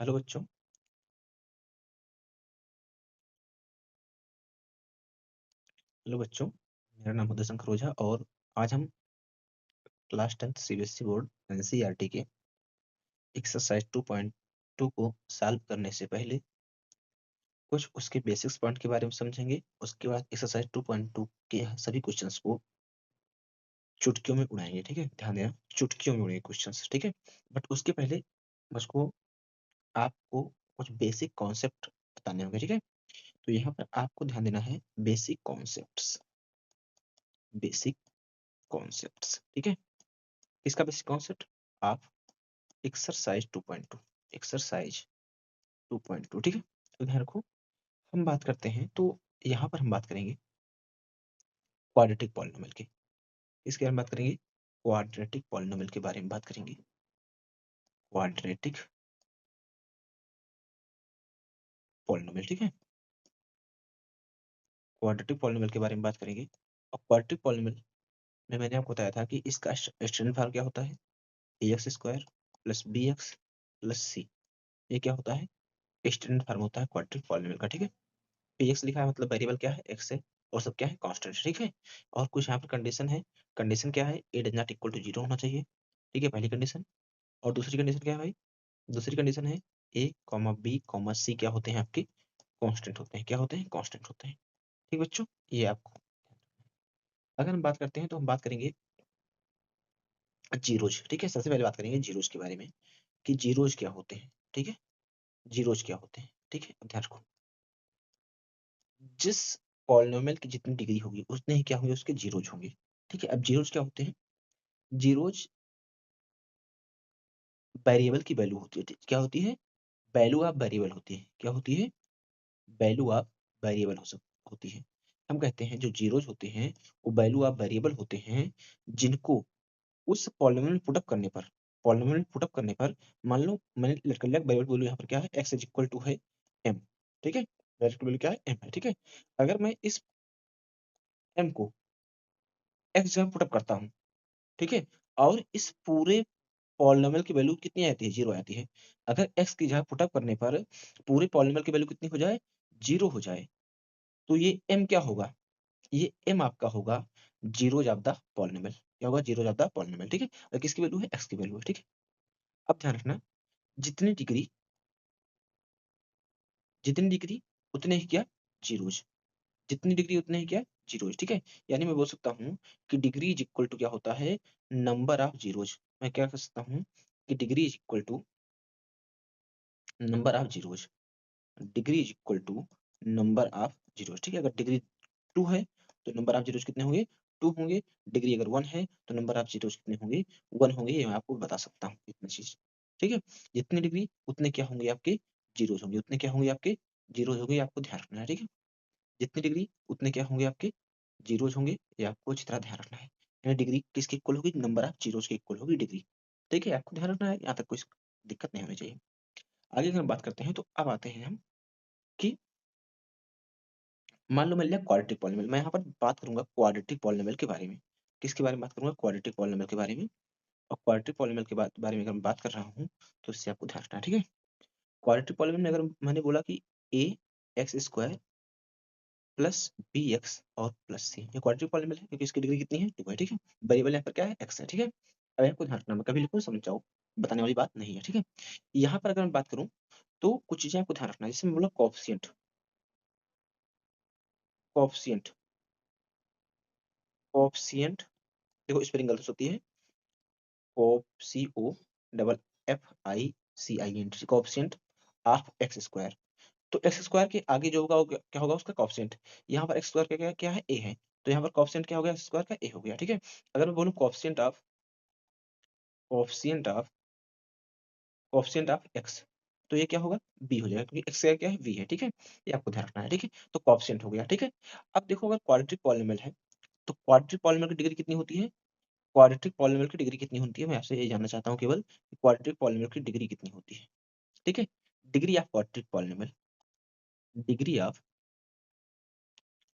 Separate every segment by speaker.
Speaker 1: Hello बच्चों। मेरा नाम उदय शंकर ओझा और आज हम class 10th CBSE board NCERT के एक्सरसाइज 2.2 को सॉल्व करने से पहले कुछ उसके बेसिक्स पॉइंट के बारे में समझेंगे। उसके बाद एक्सरसाइज 2.2 के सभी क्वेश्चंस को चुटकियों में उड़ाएंगे। ठीक है, ध्यान देना, चुटकियों में उड़ेंगे क्वेश्चंस। ठीक है, बट उसके पहले मुझको आपको कुछ बेसिक कॉन्सेप्ट बताने होंगे। ठीक है, तो यहाँ पर आपको ध्यान देना है बेसिक कॉन्सेप्ट्स। बेसिक कॉन्सेप्ट्स, ठीक है। इसका बेसिक कॉन्सेप्ट आप एक्सरसाइज 2.2, एक्सरसाइज 2.2, ठीक है। तो ध्यान रखो, हम बात करते हैं तो यहाँ पर हम बात करेंगे क्वाड्रेटिक पॉलिनोमियल की। इसके बारे में बात करेंगे, क्वाड्रेटिक पॉलिनोमियल के बारे में बात करेंगे। क्वाड्रेटिक पॉलिनोमियल, ठीक है, क्वाड्रेटिक पॉलिनोमियल के बारे में बात करेंगे। और क्वाड्रेटिक पॉलिनोमियल में मैंने आपको बताया था कि इसका स्टैंडर्ड फॉर्म क्या होता है, ax square plus bx plus c। ये क्या होता है, स्टैंडर्ड फॉर्म होता है क्वाड्रेटिक पॉलिनोमियल का। ठीक है, px लिखा है मतलब वेरिएबल क्या है, x है, और सब क्या है, कांस्टेंट। ठीक है, और कुछ यहाँ पर कंडीशन है। कंडीशन क्या है, a does not equal to 0 होना चाहिए। ठीक है, पहली कंडीशन। और दूसरी कंडीशन क्या है भाई, दूसरी कंडीशन है a comma b comma c क्या होते हैं, आपके कांस्टेंट होते हैं। क्या होते हैं, कांस्टेंट होते हैं। ठीक बच्चों, ये आपको, अगर हम बात करते हैं तो हम बात करेंगे जीरोज। ठीक है, सबसे पहले बात करेंगे जीरोज के बारे में कि जीरोज क्या होते हैं। ठीक है, जीरोज क्या होते हैं। ठीक है, अब ध्यान रखो, जिस पॉलिनोमियल की जितनी डिग्री होगी उतने ही क्या होंगे, उसके जीरोज होंगे। ठीक है, अब जीरोज क्या होते हैं, जीरोज वेरिएबल की वैल्यू होती है। क्या होती है, वैल्यू ऑफ वेरिएबल होती है। क्या होती है, वैल्यू ऑफ वेरिएबल होती है। हम कहते हैं जो जीरोज होते हैं वो वैल्यू ऑफ वेरिएबल होते हैं, जिनको उस पॉलिनोमियल में पुटअप करने पर, पॉलिनोमियल में पुटअप करने पर, मान लो मैंने लेट कर लिया वेरिएबल वैल्यू यहाँ पर क्या है, x इज इक्वल टू है m। ठीक है, वेरिएबल वैल्यू क्या है, m है। ठीक है, अगर मैं इस m को x जगह पुटअप करता हूँ, ठीक है, और इस पूरे पॉलिनोमियल की वैल्यू कितनी आती है, 0 आती है। अगर x की जगह पुटअप करने पर पूरे पॉलिनोमियल की वैल्यू कितनी हो जाए, 0 हो जाए, तो ये m क्या होगा, ये m आपका होगा जीरोज ऑफ द पॉलिनोमियल। क्या होगा, जीरोज ऑफ द पॉलिनोमियल। ठीक है, और किसकी वैल्यू है, x की वैल्यू है। ठीक है, अब ध्यान रखना, जितनी डिग्री, जितनी डिग्री उतने ही क्या, जीरोज, जितनी डिग्री उतने ही क्या, जीरोज। ठीक है, यानी मैं बोल सकता हूँ कि डिग्री इज इक्वल टू क्या होता है, नंबर ऑफ जीरोज। मैं क्या कर सकता हूँ कि degree is equal to number of zeros, degree is equal to number of zeros. ठीक है, अगर डिग्री 2 है तो नंबर ऑफ जीरोज कितने होंगे, 2 होंगे। डिग्री अगर 1 है तो नंबर ऑफ जीरोज कितने होंगे, 1 होंगे। ये मैं आपको बता सकता हूँ इतनी चीज। ठीक है, जितनी डिग्री उतने क्या होंगे आपके, जीरोज होंगे। उतने क्या होंगे आपके, जीरोज होंगे, आपको ध्यान रखना है। ठीक है, जितनी डिग्री उतने क्या होंगे आपके, जीरोज होंगे। ये आपको अच्छी तरह ध्यान रखना है। यानी डिग्री किसके इक्वल होगी, नंबर ऑफ जीरोज के इक्वल होगी डिग्री। ठीक है, आपको ध्यान रखना है, यहाँ तक कोई दिक्कत नहीं होनी चाहिए। आगे अगर हम बात करते हैं तो अब आते हैं हम कि मान लो मिल लिया क्वाड्रेटिक पॉलिनोमियल। मैं यहाँ पर बात करूंगा क्वाड्रेटिक पॉलिनोमियल के बारे में। किसके बारे में बात करूंगा, क्वाड्रेटिक पॉलिनोमियल के बारे में। और क्वाड्रेटिक पॉलिनोमियल के बारे में अगर मैं बात कर रहा हूँ तो इससे आपको ध्यान रखना है। ठीक है, क्वाड्रेटिक पॉलिनोमियल में अगर मैंने बोला कि a x square plus b x और प्लस सी, ये क्वाड्रेटिक पॉलिनोमियल है क्योंकि इसकी डिग्री कितनी है, 2 है। ठीक है, वेरिएबल यहाँ पर क्या है, एक्स है। ठीक है, अब आपको ध्यान रखना, मैं कभी लिखूँ समझ जाओ, बताने वाली बात नहीं है। ठीक है, यहाँ पर अगर मैं बात करूँ तो कुछ चीजें आपको ध्यान रखना है। जैसे मैं बोला कोएफिशिएंट, कोएफिशिएंट, कोएफिशिएंट, देखो स्पेलिंग गलत होती है, coefficient, double F I C I N T, coefficient of X square. तो एक्स स्क्वायर के आगे जो होगा वो क्या होगा, उसका कोएफिशिएंट। यहाँ पर एक्स स्क्वायर का क्या क्या है, ए है, तो यहाँ पर कोएफिशिएंट क्या हो गया, एक्स स्क्वायर का ए हो गया। ठीक है, अगर मैं बोलूँ coefficient of, coefficient of, coefficient of x, तो ये क्या होगा, बी हो जाएगा, क्योंकि एक्स का क्या है, वी है। ठीक है, ये आपको ध्यान रखना है। ठीक है, तो कोएफिशिएंट हो गया। ठीक है, अब देखो अगर क्वाड्रेटिक पॉलिनोमियल है तो क्वाड्रेटिक पॉलिनोमियल की डिग्री कितनी होती है, क्वाड्रेटिक पॉलिनोमियल की डिग्री कितनी होती है, मैं आपसे ये जानना चाहता हूँ केवल, क्वाड्रेटिक पॉलिनोमियल की डिग्री कितनी होती है। ठीक है, degree of quadratic polynomial, degree of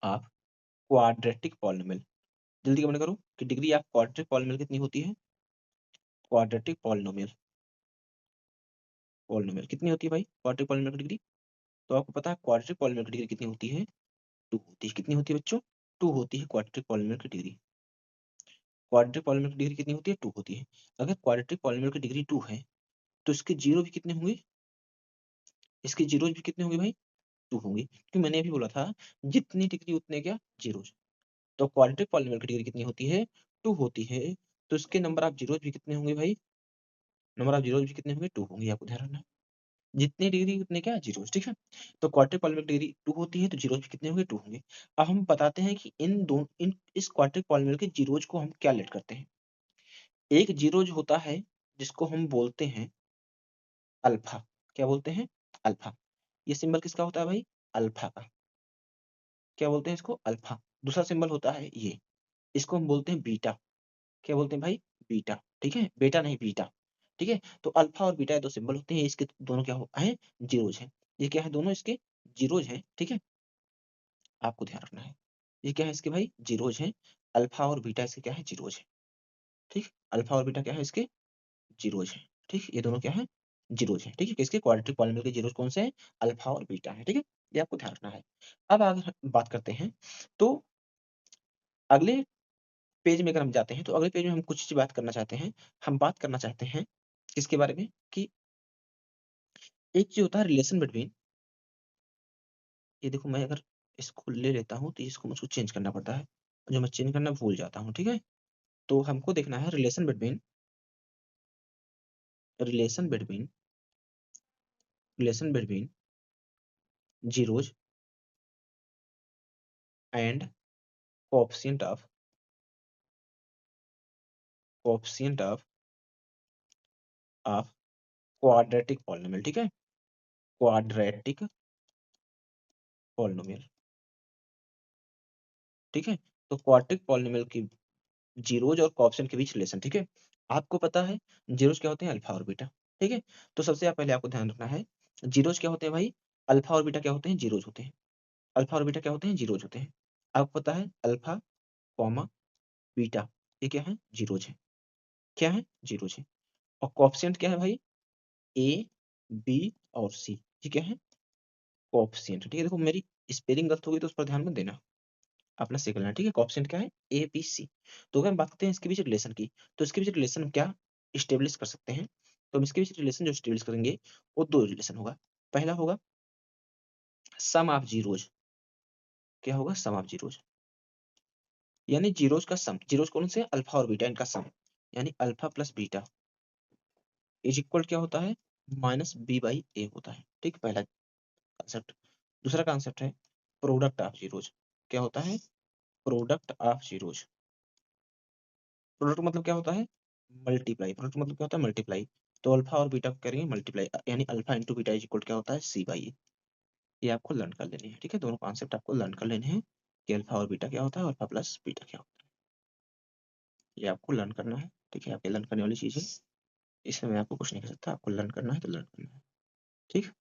Speaker 1: quadratic polynomial, जल्दी कमेंट करो कि डिग्री ऑफ क्वाड्रेटिक पॉलिनोमियल कितनी होती है, क्वाड्रेटिक पॉलिनोमियल पॉलिनोमियल कितनी होती है भाई क्वाड्रेटिक पॉलिनोमियल की डिग्री? तो आपको पता है क्वाड्रेटिक पॉलिनोमियल की डिग्री कितनी होती है? 2 होती है। कितनी होती है बच्चों? 2 होती है क्वाड्रेटिक पॉलिनोमियल की डिग्री। क्वाड्रेटिक पॉलिनोमियल की डिग्री कितनी होती है? 2 होती है। अगर क्वाड्रेटिक पॉलिनोमियल की डिग्री 2 है तो इसके जीरो भी कितने होंगे? इसके जीरोज भी कितने होंगे भाई? 2 होंगे, क्योंकि मैंने अभी बोला था जितनी डिग्री उतने क्या जीरोज। तो क्वाड्रेटिक पॉलिनोमियल की डिग्री कितनी होती है? 2 होती है। तो इसके नंबर ऑफ जीरोज भी कितने होंगे भाई? नंबर ऑफ जीरोज भी कितने होंगे? 2 होंगे, आपको ध्यान रखना है। जितनी डिग्री उतने क्या जीरोज, ठीक है। तो क्वाड्रेटिक पॉलिनोमियल की डिग्री 2 होती है तो जीरोज भी कितने होंगे? 2 होंगे। अब हम बताते हैं कि इन दोनों इन इस क्वाड्रेटिक पॉलिनोमियल के जीरोज को हम क्या लेट करते हैं। एक जीरोज होता है जिसको हम बोलते हैं अल्फा। क्या बोलते हैं? अल्फा। ये सिंबल किसका होता है भाई? अल्फा का। क्या बोलते हैं इसको? अल्फा। दूसरा सिंबल होता है ये, इसको हम बोलते हैं बीटा। क्या बोलते हैं भाई? बीटा, ठीक है, बेटा नहीं बीटा, ठीक है। तो अल्फा और बीटा दो सिंबल होते हैं, इसके दोनों क्या है? जीरोज हैं। ये क्या है? दोनों इसके जीरोज हैं, ठीक है। आपको ध्यान रखना है, ये क्या है इसके भाई? जीरोज हैं। अल्फा और बीटा इसके क्या है? जीरोज है, ठीक। अल्फा और बीटा क्या है इसके? जीरोज है, ठीक। ये दोनों क्या है? जीरोज है, ठीक है। किसके? क्वाड्रेटिक पॉलिनोमियल के जीरोज कौन से हैं? अल्फा और बीटा है, ठीक है। ये आपको ध्यान रखना है। अब आगे हम बात करते हैं, तो अगले पेज में अगर हम जाते हैं तो अगले पेज में हम कुछ चीज बात करना चाहते हैं। हम बात करना चाहते हैं किसके बारे में? कि एक जो होता है रिलेशन बिटवीन, ये देखो मैं अगर इसको ले लेता हूँ तो इसको मुझको चेंज करना पड़ता है, जो मैं चेंज करना भूल जाता हूँ, ठीक है। तो हमको देखना है relation between relation between zeros and coefficient of quadratic polynomial, ठीक है। क्वाड्रेटिक पॉलिनोमियल, ठीक है। तो क्वाड्रेटिक पॉलिनोमियल की जीरोज और कोएफिशिएंट के बीच रिलेशन, ठीक है। आपको पता है जीरोज क्या होते हैं? अल्फा और बीटा, ठीक है। तो सबसे पहले आपको ध्यान रखना है जीरोज क्या होते हैं भाई? अल्फा और बीटा क्या होते हैं? जीरोज होते हैं। अल्फा और बीटा क्या होते हैं? जीरोज होते हैं। आपको पता है अल्फा कॉमा बीटा ये क्या है? जीरोज है। क्या है? जीरोज है। और कोएफिशिएंट क्या है भाई? ए बी और सी, ये क्या है? कोएफिशिएंट, ठीक है। देखो मेरी स्पेलिंग गलत होगी तो उस पर ध्यान मत देना, अपना सीख लेना, ठीक है। कोएफिशिएंट क्या है? A B C. तो अगर हम बात करते हैं इसके बीच रिलेशन की, तो इसके बीच रिलेशन क्या इस्टेब्लिश कर सकते हैं? तो हम इसके बीच रिलेशन जो इस्टेब्लिश करेंगे वो दो रिलेशन होगा। पहला होगा सम ऑफ जीरोज। क्या होगा? सम ऑफ जीरोज, यानी जीरोज का सम। जीरोज कौन से? अल्फा और बीटा, इनका सम, यानी alpha plus beta is equal क्या होता है? माइनस बी बाई ए होता है, ठीक। पहला कॉन्सेप्ट। दूसरा कॉन्सेप्ट है प्रोडक्ट ऑफ जीरोज। क्या होता है? Product of zeros. प्रोडक्ट मतलब क्या होता है? मल्टीप्लाई। प्रोडक्ट मतलब क्या होता है? मल्टीप्लाई। तो अल्फा और बीटा को करेंगे मल्टीप्लाई, यानी alpha into beta is equal क्या होता है? सी बाई ए। ये आपको लर्न कर लेने हैं, ठीक है। दोनों कॉन्सेप्ट आपको लर्न कर लेने हैं कि अल्फा और बीटा क्या होता है, अल्फा प्लस बीटा क्या होता है। ये आपको लर्न करना है, ठीक है। आपके लर्न करने वाली चीज है, इसमें मैं आपको कुछ नहीं कर सकता। आपको लर्न करना है तो लर्न करना है, ठीक।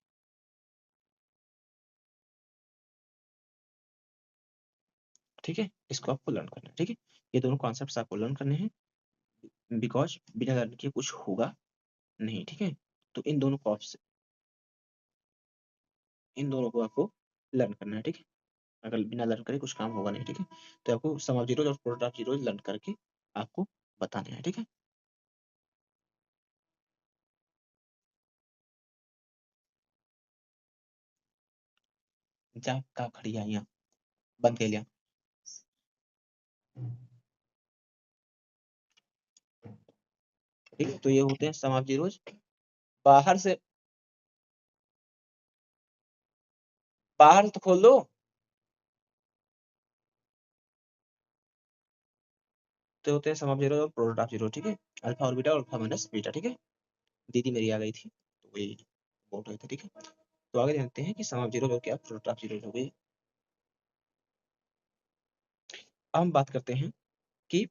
Speaker 1: ठीक है, इसको आपको लर्न करना है, ठीक है। ये दोनों कॉन्सेप्ट्स आपको लर्न करने हैं, बिकॉज बिना लर्न किए कुछ होगा नहीं, ठीक है। तो इन दोनों को आपको लर्न करना है, ठीक है। अगर बिना लर्न करे कुछ काम होगा नहीं, ठीक है। तो आपको सम ऑफ जीरोज और प्रोडक्ट ऑफ जीरोज लर्न करके आपको बताने हैं, ठीक है। जा का खड़ी आई यहाँ बंद कर लिया, ठीक है। तो ये होते हैं सम ऑफ जीरोज। बाहर से तो खोल दो। तो होते हैं सम ऑफ जीरोज और प्रोडक्ट ऑफ जीरो, ठीक है। अल्फा और बीटा और अल्फा माइनस बीटा, ठीक है। दीदी मेरी आ गई थी तो वही बोल रहे थे, ठीक है। तो आगे जानते हैं कि सम ऑफ जीरोज और क्या प्रोडक्ट ऑफ जीरोज हो गई। अब हम बात करते हैं कि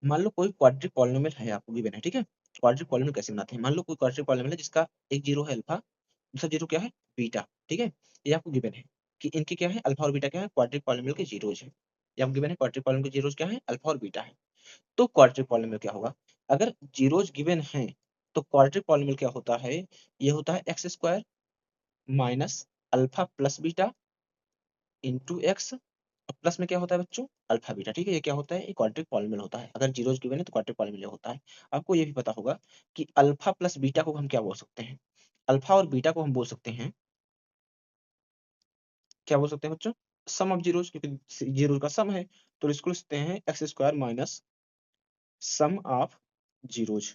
Speaker 1: मान लो कोई क्वाड्रेटिक पॉलिनोमियल है, आपको गिवन है, ठीक है। क्वाड्रेटिक पॉलिनोमियल कैसे बनाते हैं? मान लो कोई क्वाड्रेटिक पॉलिनोमियल है जिसका एक जीरो है अल्फा, दूसरा जीरो क्या है? बीटा, ठीक है। ये आपको गिवन है कि इनके क्या है? अल्फा और बीटा क्या है? क्वाड्रेटिक पॉलिनोमियल के जीरोज है। ये आपको गिवन है क्वाड्रेटिक पॉलिनोमियल के जीरोज क्या है? अल्फा और बीटा है। तो क्वाड्रेटिक पॉलिनोमियल क्या होगा? अगर जीरोज गिवन है तो क्वाड्रेटिक पॉलिनोमियल क्या होता है, ये होता है x square minus alpha plus beta into X, plus में क्या होता है बच्चों, अल्फा बीटा। ठीक है, ये क्या होता है, एक क्वाड्रेटिक पॉलिनोमियल होता है। अगर जीरोस गिवन है तो क्वाड्रेटिक पॉलिनोमियल होता है। आपको ये भी पता होगा कि अल्फा प्लस बीटा को हम क्या बोल सकते हैं, अल्फा और बीटा को हम बोल सकते हैं, क्या बोल सकते हैं बच्चों, सम ऑफ जीरोस, क्योंकि जीरो का सम है, तो इसको लिख सकते हैं x square minus sum of zeros.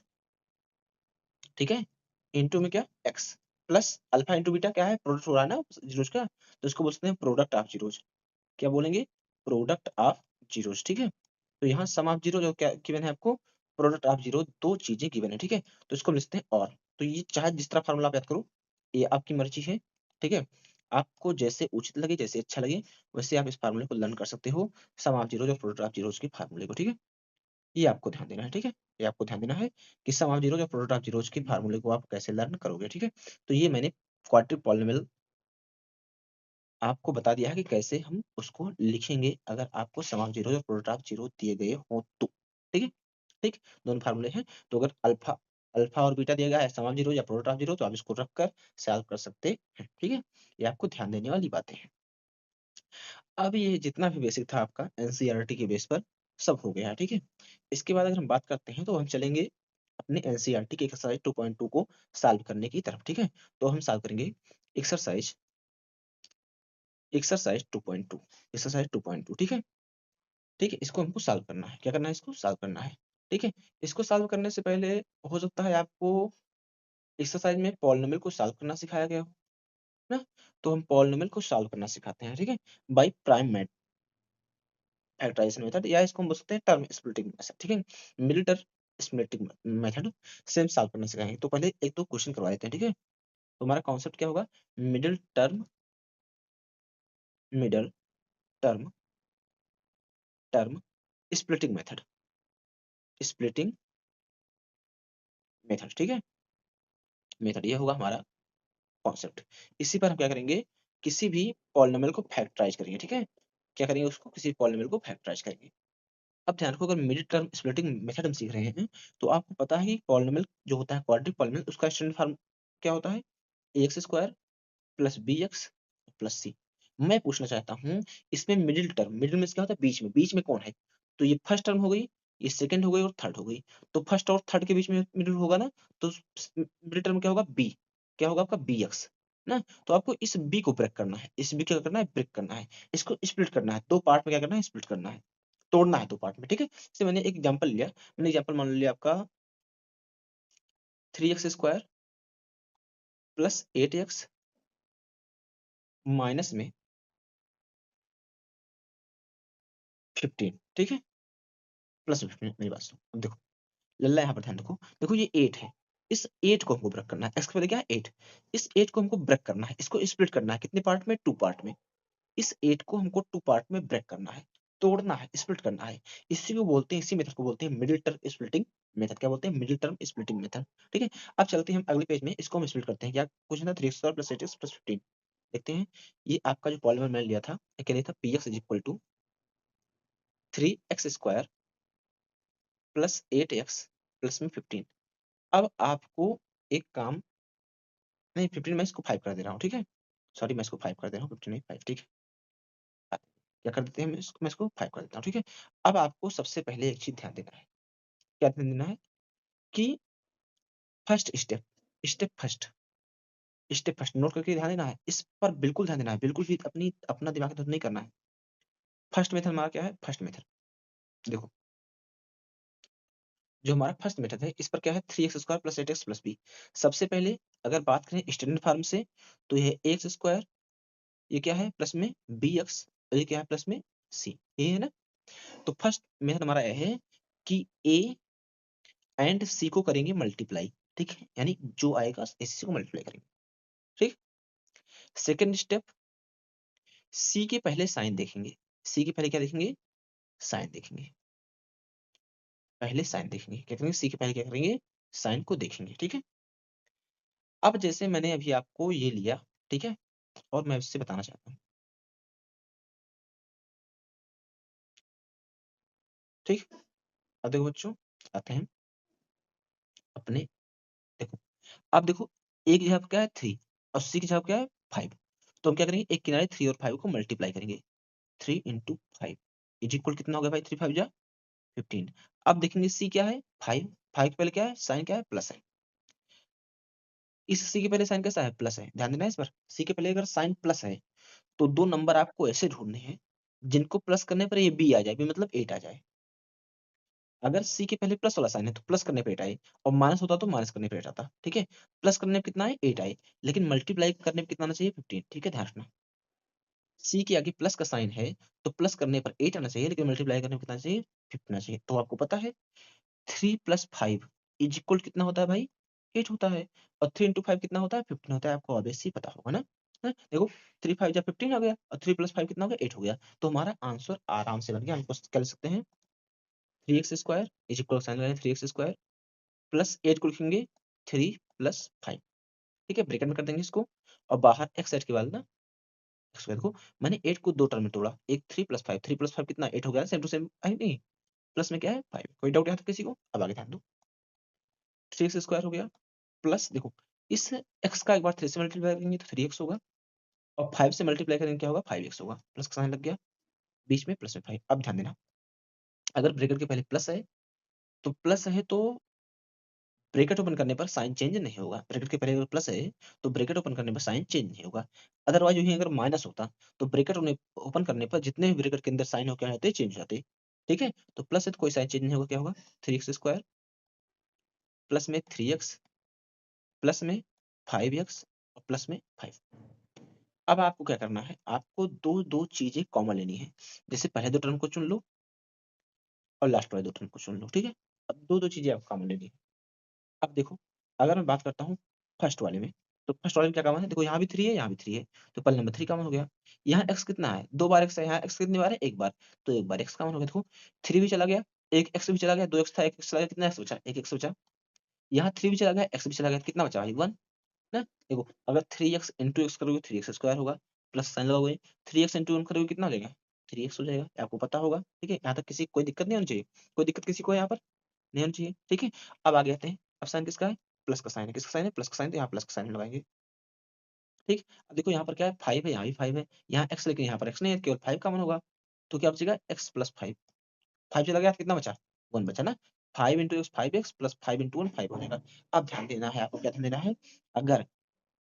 Speaker 1: ठीक है, इंटू में क्या x, plus alpha into beta क्या है, प्रोडक्ट हो रहा है ना जीरोज का, तो इसको बोलते हैं प्रोडक्ट ऑफ जीरोज। क्या बोलेंगे, प्रोडक्ट ऑफ जीरोज। ठीक है, तो यहाँ सम ऑफ जीरो जो क्या गिवन है आपको, प्रोडक्ट ऑफ जीरो, दो चीजें गिवन है। ठीक है, तो इसको हम लिखते हैं और, तो ये चाहे जिस तरह फार्मूला आप याद करो, ये आपकी मर्जी है। ठीक है, आपको जैसे उचित लगे, जैसे अच्छा लगे, वैसे आप इस फार्मूले को लर्न कर सकते हो, सम ऑफ जीरो और प्रोडक्ट ऑफ जीरोज के फार्मूले को। ठीक है, ये आपको ध्यान देना है। ठीक है, ये आपको ध्यान देना है कि सम ऑफ जीरोज और प्रोडक्ट ऑफ जीरोज के फार्मूले को आप कैसे लर्न करोगे। ठीक है, तो ये मैंने क्वाड्रेटिक पॉलिनोमियल आपको बता दिया है कि कैसे हम उसको लिखेंगे अगर आपको सम ऑफ जीरो और प्रोडक्ट ऑफ जीरो दिए गए हो तो। ठीक है, ठीक, दोनों फार्मूले हैं। तो अगर अल्फा अल्फा और बीटा दिया गया है, सम ऑफ जीरो या प्रोडक्ट ऑफ जीरो, तो आप इसको रखकर सॉल्व कर सकते हैं। ठीक है, ये आपको ध्यान देने वाली बातें हैं। अब ये जितना भी बेसिक था आपका एनसीईआरटी के बेस पर सब हो गया है। ठीक है, इसके बाद अगर हम बात करते हैं तो हम चलेंगे अपने एनसीईआरटी के एक्सरसाइज 2.2 को सॉल्व करने की तरफ। ठीक है, तो हम सॉल्व करेंगे एक्सरसाइज एक्सरसाइज 2.2, एक्सरसाइज 2.2। ठीक है, ठीक है, इसको हमको सॉल्व करना है। क्या करना है, इसको सॉल्व करना है। ठीक है, इसको सॉल्व करने से पहले हो सकता है आपको एक्सरसाइज में पॉलिनोमियल को सॉल्व करना सिखाया गया हो ना, तो हम पॉलिनोमियल को सॉल्व करना सिखाते हैं। ठीक है, बाय प्राइम फैक्टराइजेशन मेथड, या इसको हम बोल सकते हैं टर्म स्प्लिटिंग मेथड। ठीक है, मिडिल टर्म स्प्लिटिंग मेथड से हम सॉल्व करना सिखाएंगे। तो पहले एक दो क्वेश्चन करवा देते हैं। ठीक है, तो हमारा कॉन्सेप्ट क्या होगा, middle term middle term term splitting method, splitting method. ठीक है, मेथड ये होगा हमारा कॉन्सेप्ट। इसी पर हम क्या करेंगे, किसी भी पॉलिनोमियल को फैक्टराइज करेंगे। ठीक है, क्या करेंगे, उसको किसी पॉलिनोमियल को फैक्टराइज करेंगे। अब ध्यान रखो, अगर मिडिल टर्म स्प्लिटिंग मेथड हम सीख रहे हैं, तो आपको पता है कि पॉलिनोमियल जो होता है क्वाड्रेटिक पॉलिनोमियल, उसका स्टैंडर्ड फॉर्म क्या होता है, x square plus b x plus c. मैं पूछना चाहता हूँ, इसमें मिडिल टर्म, मिडिल में क्या होता है, बीच में, बीच में कौन है, तो ये फर्स्ट टर्म हो गई, ये सेकंड हो गई और थर्ड हो गई। तो फर्स्ट और थर्ड के बीच में मिडिल होगा ना, तो मिडिल टर्म क्या होगा, बी, क्या होगा आपका बी एक्स ना। तो आपको इस बी को ब्रेक करना है, इस बी को क्या करना है, ब्रेक करना है, इसको स्प्लिट करना है, दो पार्ट में क्या करना है, स्प्लिट करना है, तोड़ना है दो पार्ट में। ठीक है, जैसे मैंने एक एग्जांपल लिया, मैंने एग्जांपल मान लिया आपका 3x² प्लस 8x माइनस में 15। ठीक है, प्लस 15, मेरी बात सुनो। अब देखो लल्ला, यहाँ पर ध्यान रखो, देखो ये 8 है, इस 8 को हमको ब्रेक करना है, एक्स के पहले क्या है 8, इस 8 को हमको ब्रेक करना है, इसको स्प्लिट करना है, कितने पार्ट में, 2 पार्ट में। इस 8 को हमको 2 पार्ट में ब्रेक करना है, तोड़ना है, स्प्लिट करना है। इसी को बोलते हैं, इसी मेथड को बोलते हैं मिडिल टर्म स्प्लिटिंग मेथड। क्या बोलते हैं, मिडिल टर्म स्प्लिटिंग मेथड। ठीक है, अब चलते हैं हम अगले पेज में, इसको हम स्प्लिट करते हैं। क्या क्वेश्चन था, 3x² प्लस 8x प्लस 15। देखते हैं, ये आपका जो पॉलीमर मैंने लिया था, ये क्या लिया था, px is equal to 3x² plus 8x plus में 15। अब आपको एक काम, नहीं 15, मैं इसको 5 कर दे रहा हूँ। ठीक है, सॉरी, मैं इसको 5 कर दे रहा हूँ, 15 नहीं 5। ठीक है, क्या कर देते हैं, मैं इसको 5 कर देता हूँ। ठीक है, अब आपको सबसे पहले एक चीज ध्यान देना है, क्या ध्यान देना है कि first step, step first, step first note करके ध्यान देना है, इस पर बिल्कुल ध्यान देना है, बिल्कुल भी अपना दिमाग इधर नहीं करना है। फर्स्ट मेथड हमारा क्या है, फर्स्ट मेथड देखो, जो हमारा फर्स्ट मेथड है, इस पर क्या है, 3x² plus 8x plus B. सबसे पहले अगर बात करें स्टैंडर्ड फॉर्म से, तो यह x², ये क्या है प्लस में बी एक्स, और ये क्या है प्लस में सी, ये है ना। तो फर्स्ट मेथड हमारा यह है कि ए एंड सी को करेंगे मल्टीप्लाई। ठीक है, यानी जो आएगा इसी को मल्टीप्लाई करेंगे। ठीक, सेकंड स्टेप, सी के पहले साइन देखेंगे, सी के पहले क्या देखेंगे, साइन देखेंगे, पहले साइन देखेंगे, क्या करेंगे, सी के पहले क्या करेंगे, साइन को देखेंगे। ठीक है, अब जैसे मैंने अभी आपको ये लिया, ठीक है, और मैं इससे बताना चाहता हूँ। ठीक, अब देखो बच्चों, आते हैं अपने देखो, अब देखो ए की जगह क्या है 3 और सी की जगह क्या है 5, तो हम क्या करेंगे, एक किनारे 3 और 5 को मल्टीप्लाई करेंगे। 3 इंटू 5 इज इक्वल कितना हो गया भाई, 3 5 जा 15। अब देखेंगे सी क्या है 5, 5 के पहले क्या है साइन क्या है प्लस है, इस सी के पहले साइन कैसा है प्लस है, ध्यान देना इस पर, सी के पहले अगर साइन प्लस है तो दो नंबर आपको ऐसे ढूंढने हैं जिनको प्लस करने पर ये बी आ जाए, बी मतलब 8 आ जाए। अगर सी के पहले प्लस वाला साइन है तो प्लस करने पे 8 आए, और माइनस होता तो माइनस करने पे 8 आता, ठीक है। प्लस करने पे कितना है 8 आए, लेकिन मल्टीप्लाई करने पे कितना आना चाहिए 15, ठीक है ध्यान रखना। सी के आगे प्लस का साइन है तो प्लस करने पर 8 आना चाहिए, लेकिन मल्टीप्लाई करने पे कितना चाहिए 15 चाहिए। तो आपको पता है 3 प्लस 5 इज इक्वल कितना होता है भाई 8 होता है, और 3 इंटू 5 कितना होता है 15 होता है, आपको ऑब्वियसली पता होगा ना। हाँ, देखो 3 5 जा 15 आ गया और 3 प्लस 5 कितना हो गया 8 हो गया, तो हमारा आंसर आराम से बन गया। हम क्या लिख सकते हैं 3x square is equal sign लगाएंगे 3x स्क्वायर प्लस 8 को लिखेंगे 3 प्लस 5, ठीक है ब्रैकेट में कर देंगे इसको, और बाहर एक्स एट के बाद ना एक्स स्क्वायर को, मैंने 8 को दो टर्म में तोड़ा, एक 3 प्लस 5, 3 प्लस 5 कितना 8 हो गया, सेम टू सेम आई नहीं, प्लस में क्या है 5, कोई डाउट यहाँ तक किसी को, अब आगे ध्यान दो। 3x स्क्वायर हो गया प्लस देखो इस x का एक बार 3 से मल्टीप्लाई करेंगे तो 3x होगा, और 5 से मल्टीप्लाई करेंगे क्या होगा 5x होगा, प्लस का साइन लग गया बीच में प्लस में 5। अब ध्यान देना, अगर ब्रैकेट के पहले प्लस है तो प्लस है तो ब्रैकेट ओपन करने पर साइन चेंज नहीं होगा, ब्रैकेट के पहले अगर प्लस है तो ब्रैकेट ओपन करने पर साइन चेंज नहीं होगा। अदरवाइज यही अगर माइनस होता तो ब्रैकेट ओपन करने पर जितने भी ब्रैकेट के अंदर साइन हो क्या होते चेंज हो जाते, ठीक है। तो प्लस है तो कोई साइन चेंज नहीं होगा, क्या होगा 3x स्क्वायर प्लस में 3x प्लस में 5x और प्लस में 5। अब आपको क्या करना है, आपको दो दो चीजें कॉमन लेनी है, जैसे पहले दो टर्म को चुन लो और लास्ट वाले दो टर्म को चुन लो, ठीक है। अब दो दो चीजें आपको कॉमन लेनी है। अब देखो अगर मैं बात करता हूँ फर्स्ट वाले में, तो फर्स्ट वाले में क्या कॉमन है, देखो यहाँ भी 3 है यहाँ भी 3 है, तो पहले नंबर 3 कॉमन हो गया। यहाँ x कितना है, दो बार x है, यहाँ x कितनी बार है एक बार, तो एक बार x कॉमन हो गया। देखो 3 भी चला गया, एक x भी चला गया, दो x था एक x चला गया, कितना x बचा एक x बचा। यहाँ 3 भी चला गया x भी चला गया, कितना बचा भाई 1 ना। देखो अगर 3x इंटू एक्स करोगे 3x स्क्वायर होगा, प्लस साइन लगाओगे 3x इंटू 1 करोगे कितना हो जाएगा 3x हो जाएगा, ये आपको पता होगा, ठीक है। यहाँ तक किसी कोई दिक्कत नहीं होनी चाहिए, कोई दिक्कत किसी को यहाँ पर नहीं होनी चाहिए, ठीक है। अब आगे आते हैं, अब साइन किसका है प्लस का साइन है, किसका साइन है प्लस का साइन, तो यहाँ प्लस का साइन लगाएंगे, ठीक। अब देखो यहाँ पर क्या है 5 है यहाँ भी 5 है, यहाँ x लेकिन यहाँ पर x नहीं है, केवल 5 कॉमन होगा, तो क्या बचेगा x प्लस 5, 5 चला गया कितना बचा 1 बचा ना, 5 into x 5x plus 5 into 1 5 हो जाएगा। अब ध्यान देना है आपको, क्या ध्यान देना है, अगर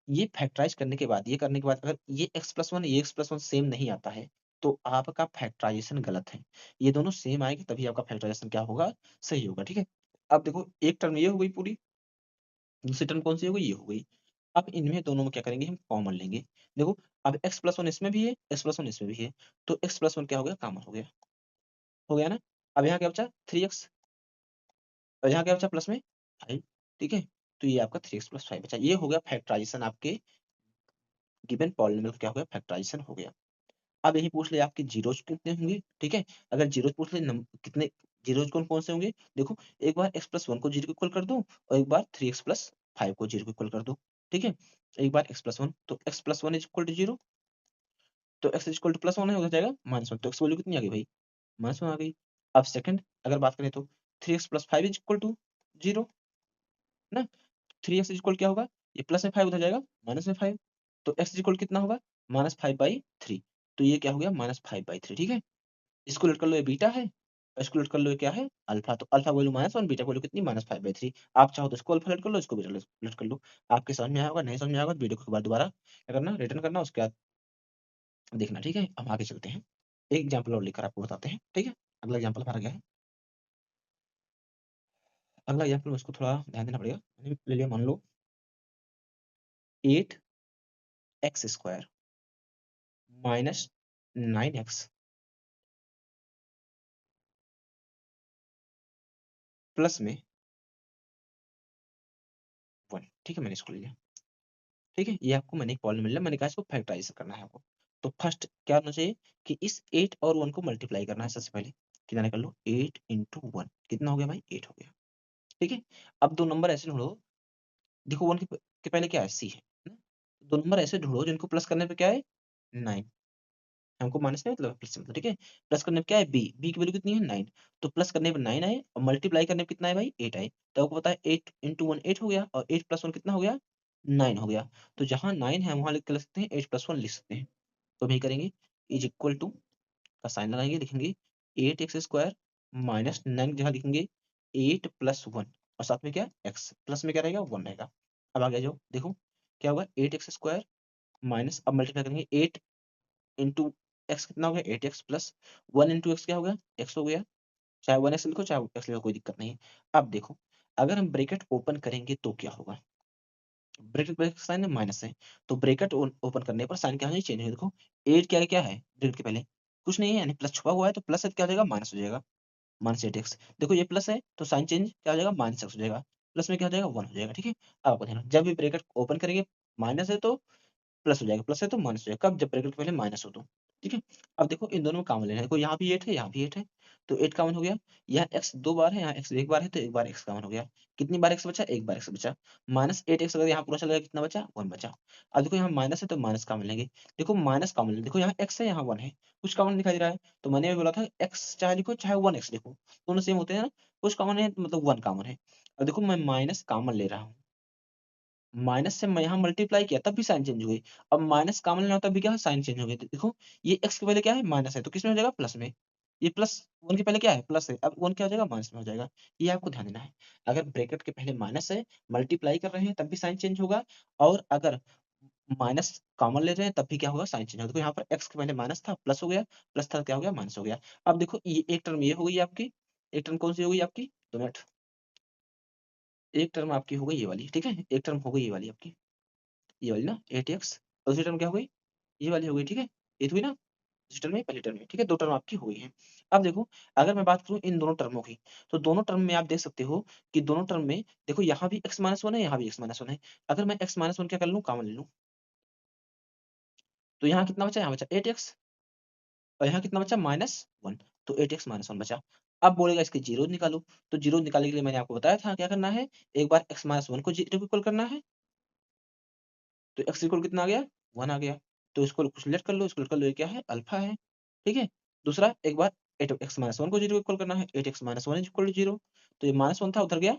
Speaker 1: ये फैक्टराइज करने के बाद ये करने के बाद अगर ये x प्लस वन ये x प्लस वन सेम नहीं आता है तो आपका फैक्टराइजेशन गलत है, ये दोनों सेम आएंगे तभी आपका फैक्टराइजेशन क्या होगा सही होगा, ठीक है। अब देखो एक टर्म ये हो गई पूरी, दूसरी टर्म कौन सी हो गई ये हो गई। अब इनमें दोनों में क्या करेंगे हम कॉमन लेंगे, देखो अब x प्लस वन इसमें भी है x प्लस वन इसमें भी है, तो x प्लस वन क्या हो गया कॉमन हो गया ना। अब यहाँ क्या बचा 3x, और यहाँ क्या बचा प्लस में 5, ठीक है। तो ये आपका 3x प्लस 5 बचा, ये हो गया फैक्टराइजेशन, आपके गिवन पॉलिनोमियल क्या हो गया फैक्टराइजेशन हो गया। अब यही पूछ ले आपके जीरोज कितने होंगे, ठीक है। अगर जीरोज पूछ ले कितने जीरोज कौन कौन से होंगे, देखो एक बार x प्लस वन को जीरो इक्वल कर दो और एक बार 3x प्लस 5 को जीरो इक्वल कर दो, ठीक है। एक बार x प्लस वन तो x plus one is equal to zero, तो x is equal to plus one हो जाएगा माइनस वन, तो x वैल्यू कितनी आ गई भाई माइनस वन आ गई। अब सेकंड अगर बात करें तो 3x plus 5 is equal to zero ना, 3x इज इक्वल क्या होगा, ये प्लस में 5 उधर जाएगा माइनस में 5, तो x इज इक्वल कितना होगा माइनस 5/3, तो ये क्या हो गया -5/3, ठीक है। इसको उलट कर लो ये बीटा है, और इसको उलट कर लो ये क्या है अल्फा, तो अल्फा वैल्यू -1 बीटा वैल्यू कितनी -5/3। आप चाहो तो इसको अल्फा उलट कर लो इसको बीटा उलट कर लो, आपके समझ में आया होगा, नहीं समझ में आया होगा तो वीडियो को एक बार दोबारा क्या करना रिटर्न करना उसके बाद देखना, ठीक है। हम आगे चलते हैं, एक एग्जाम्पल और लेकर आपको बताते हैं, ठीक है। अगला एग्जाम्पल हमारा क्या है, अगला एग्जाम्पल में उसको थोड़ा ध्यान देना पड़ेगा, मैंने ले लिया मान लो 8x² माइनस 9x प्लस में 1, ठीक है। मैंने इसको ले लिया, ठीक है। ये आपको मैंने एक पॉलिनोमियल मिला, मैंने कहा इसको फैक्टराइज करना है आपको। तो फर्स्ट क्या होना चाहिए कि इस 8 और 1 को मल्टीप्लाई करना है सबसे पहले, कितना कर लो 8 इंटू 1 कितना हो गया भाई 8 हो गया, ठीक है। अब दो नंबर ऐसे ढूंढो, देखो 1 के पहले क्या है सी है ना? दो नंबर ऐसे ढूंढो जिनको प्लस करने पे क्या है 9, हमको माइनस नहीं मतलब प्लस से मतलब, ठीक है। प्लस करने पे क्या है बी, बी की वैल्यू कितनी है 9, तो प्लस करने पे 9 आए और मल्टीप्लाई करने पे कितना है भाई 8 आए। तो आपको पता है 8 इंटू 1 8 हो गया और 8 प्लस 1 कितना हो गया 9 हो गया। तो जहाँ 9 है वहां लिख सकते हैं 8 प्लस 1 लिख सकते हैं। तो वही करेंगे, इज इक्वल टू का साइन लगाएंगे, लिखेंगे 8x² माइनस 9 जहाँ लिखेंगे 8 प्लस 1 और साथ में क्या x, प्लस में क्या रहेगा 1 रहेगा। अब आगे जाओ देखो क्या होगा 8x² माइनस, अब मल्टीप्लाई करेंगे 8 इंटू एक्स कितना हो गया 8x प्लस 1 इंटू एक्स क्या हो गया x हो गया। चाहे 1x लिखो चाहे x लिखो कोई दिक्कत नहीं है। अब देखो अगर हम ब्रैकेट ओपन करेंगे तो क्या होगा, ब्रैकेट ब्रैकेट साइन माइनस है, तो ब्रैकेट ओपन करने पर साइन क्या होगा चेंज होगा। देखो 8 क्या है ब्रैकेट के पहले कुछ नहीं है, यानी प्लस छुपा हुआ है, तो प्लस क्या हो जाएगा माइनस हो जाएगा, माइनस 8x। देखो ये प्लस है तो साइन चेंज क्या हो जाएगा माइनस एक्स हो जाएगा, प्लस में क्या हो जाएगा 1 हो जाएगा, ठीक है। अब आपको ध्यान जब भी ब्रैकेट ओपन करेंगे माइनस है तो प्लस हो जाएगा, प्लस है तो माइनस हो जाएगा, कब जब ब्रैकेट के पहले माइनस हो तो, ठीक है। अब देखो इन दोनों में कॉमन लेना है, देखो यहाँ भी 8 है यहाँ भी 8 है, तो 8 कॉमन हो गया। यहाँ x 2 बार है यहाँ x एक बार है, तो एक बार x कॉमन हो गया। कितनी बार x बचा एक बार x बचा, माइनस 8x अगर यहाँ पूरा चला गया कितना बचा 1 बचा। अब देखो यहाँ माइनस है तो माइनस कॉमन लेंगे, देखो माइनस कॉमन लेंगे, देखो यहाँ x है यहाँ 1 है, कुछ कॉमन दिखाई दे रहा है, तो मैंने भी बोला था x चाहे लिखो चाहे 1x लिखो दोनों सेम होते हैं ना, कुछ कॉमन है मतलब 1 कॉमन है। अब देखो मैं माइनस कॉमन ले रहा हूँ, माइनस से मैं यहाँ मल्टीप्लाई किया तब भी साइन चेंज हो गई, अब माइनस कॉमन लेना हो तब भी क्या है साइन चेंज हो गई। तो देखो ये x के पहले क्या है माइनस है तो किस में हो जाएगा प्लस में, ये प्लस 1 के पहले क्या है प्लस है, अब 1 क्या हो जाएगा माइनस में हो जाएगा। ये आपको ध्यान देना है, अगर ब्रैकेट के पहले माइनस है मल्टीप्लाई कर रहे हैं तब भी साइन चेंज होगा, और अगर माइनस कॉमन ले रहे हैं तब भी क्या होगा साइन चेंज होगा। देखो यहाँ पर x के पहले माइनस था प्लस हो गया, प्लस था क्या हो गया माइनस हो गया। अब देखो ये एक टर्म ये हो गई आपकी, एक टर्म कौन सी हो गई आपकी 2 मिनट, एक टर्म आपकी हो गई ये वाली, ठीक है, एक टर्म हो गई ये वाली आपकी, ये वाली ना 8x, और दूसरी टर्म क्या हो गई ये वाली हो गई, ठीक है। ये तो हुई ना दूसरी टर्म में पहली टर्म में, ठीक है, 2 टर्म आपकी हो गई है। अब देखो अगर मैं बात करूं इन दोनों टर्मों की, तो दोनों टर्म में आप देख सकते हो कि दोनों टर्म में देखो यहाँ भी x-1 है यहाँ भी x-1 है, अगर मैं x-1 क्या कर लूँ कॉमन ले लूँ, तो यहाँ कितना बचा यहाँ बचा 8x और यहाँ कितना बचा -1, तो 8x -1 बचा। अब बोलेगा इसके जीरो निकालो, तो जीरो निकालने के लिए मैंने आपको बताया था क्या करना है, एक बार x-1 को जीरो इक्वल करना है, तो x इक्वल कितना आ गया 1 आ गया, तो इसको कुछ लेट कर लो, इसको लेट कर लो, ये क्या है अल्फा है, ठीक है। दूसरा एक बार 8x-1 को जीरो इक्वल करना है, 8x-1 is equal to zero, तो ये -1 था उधर गया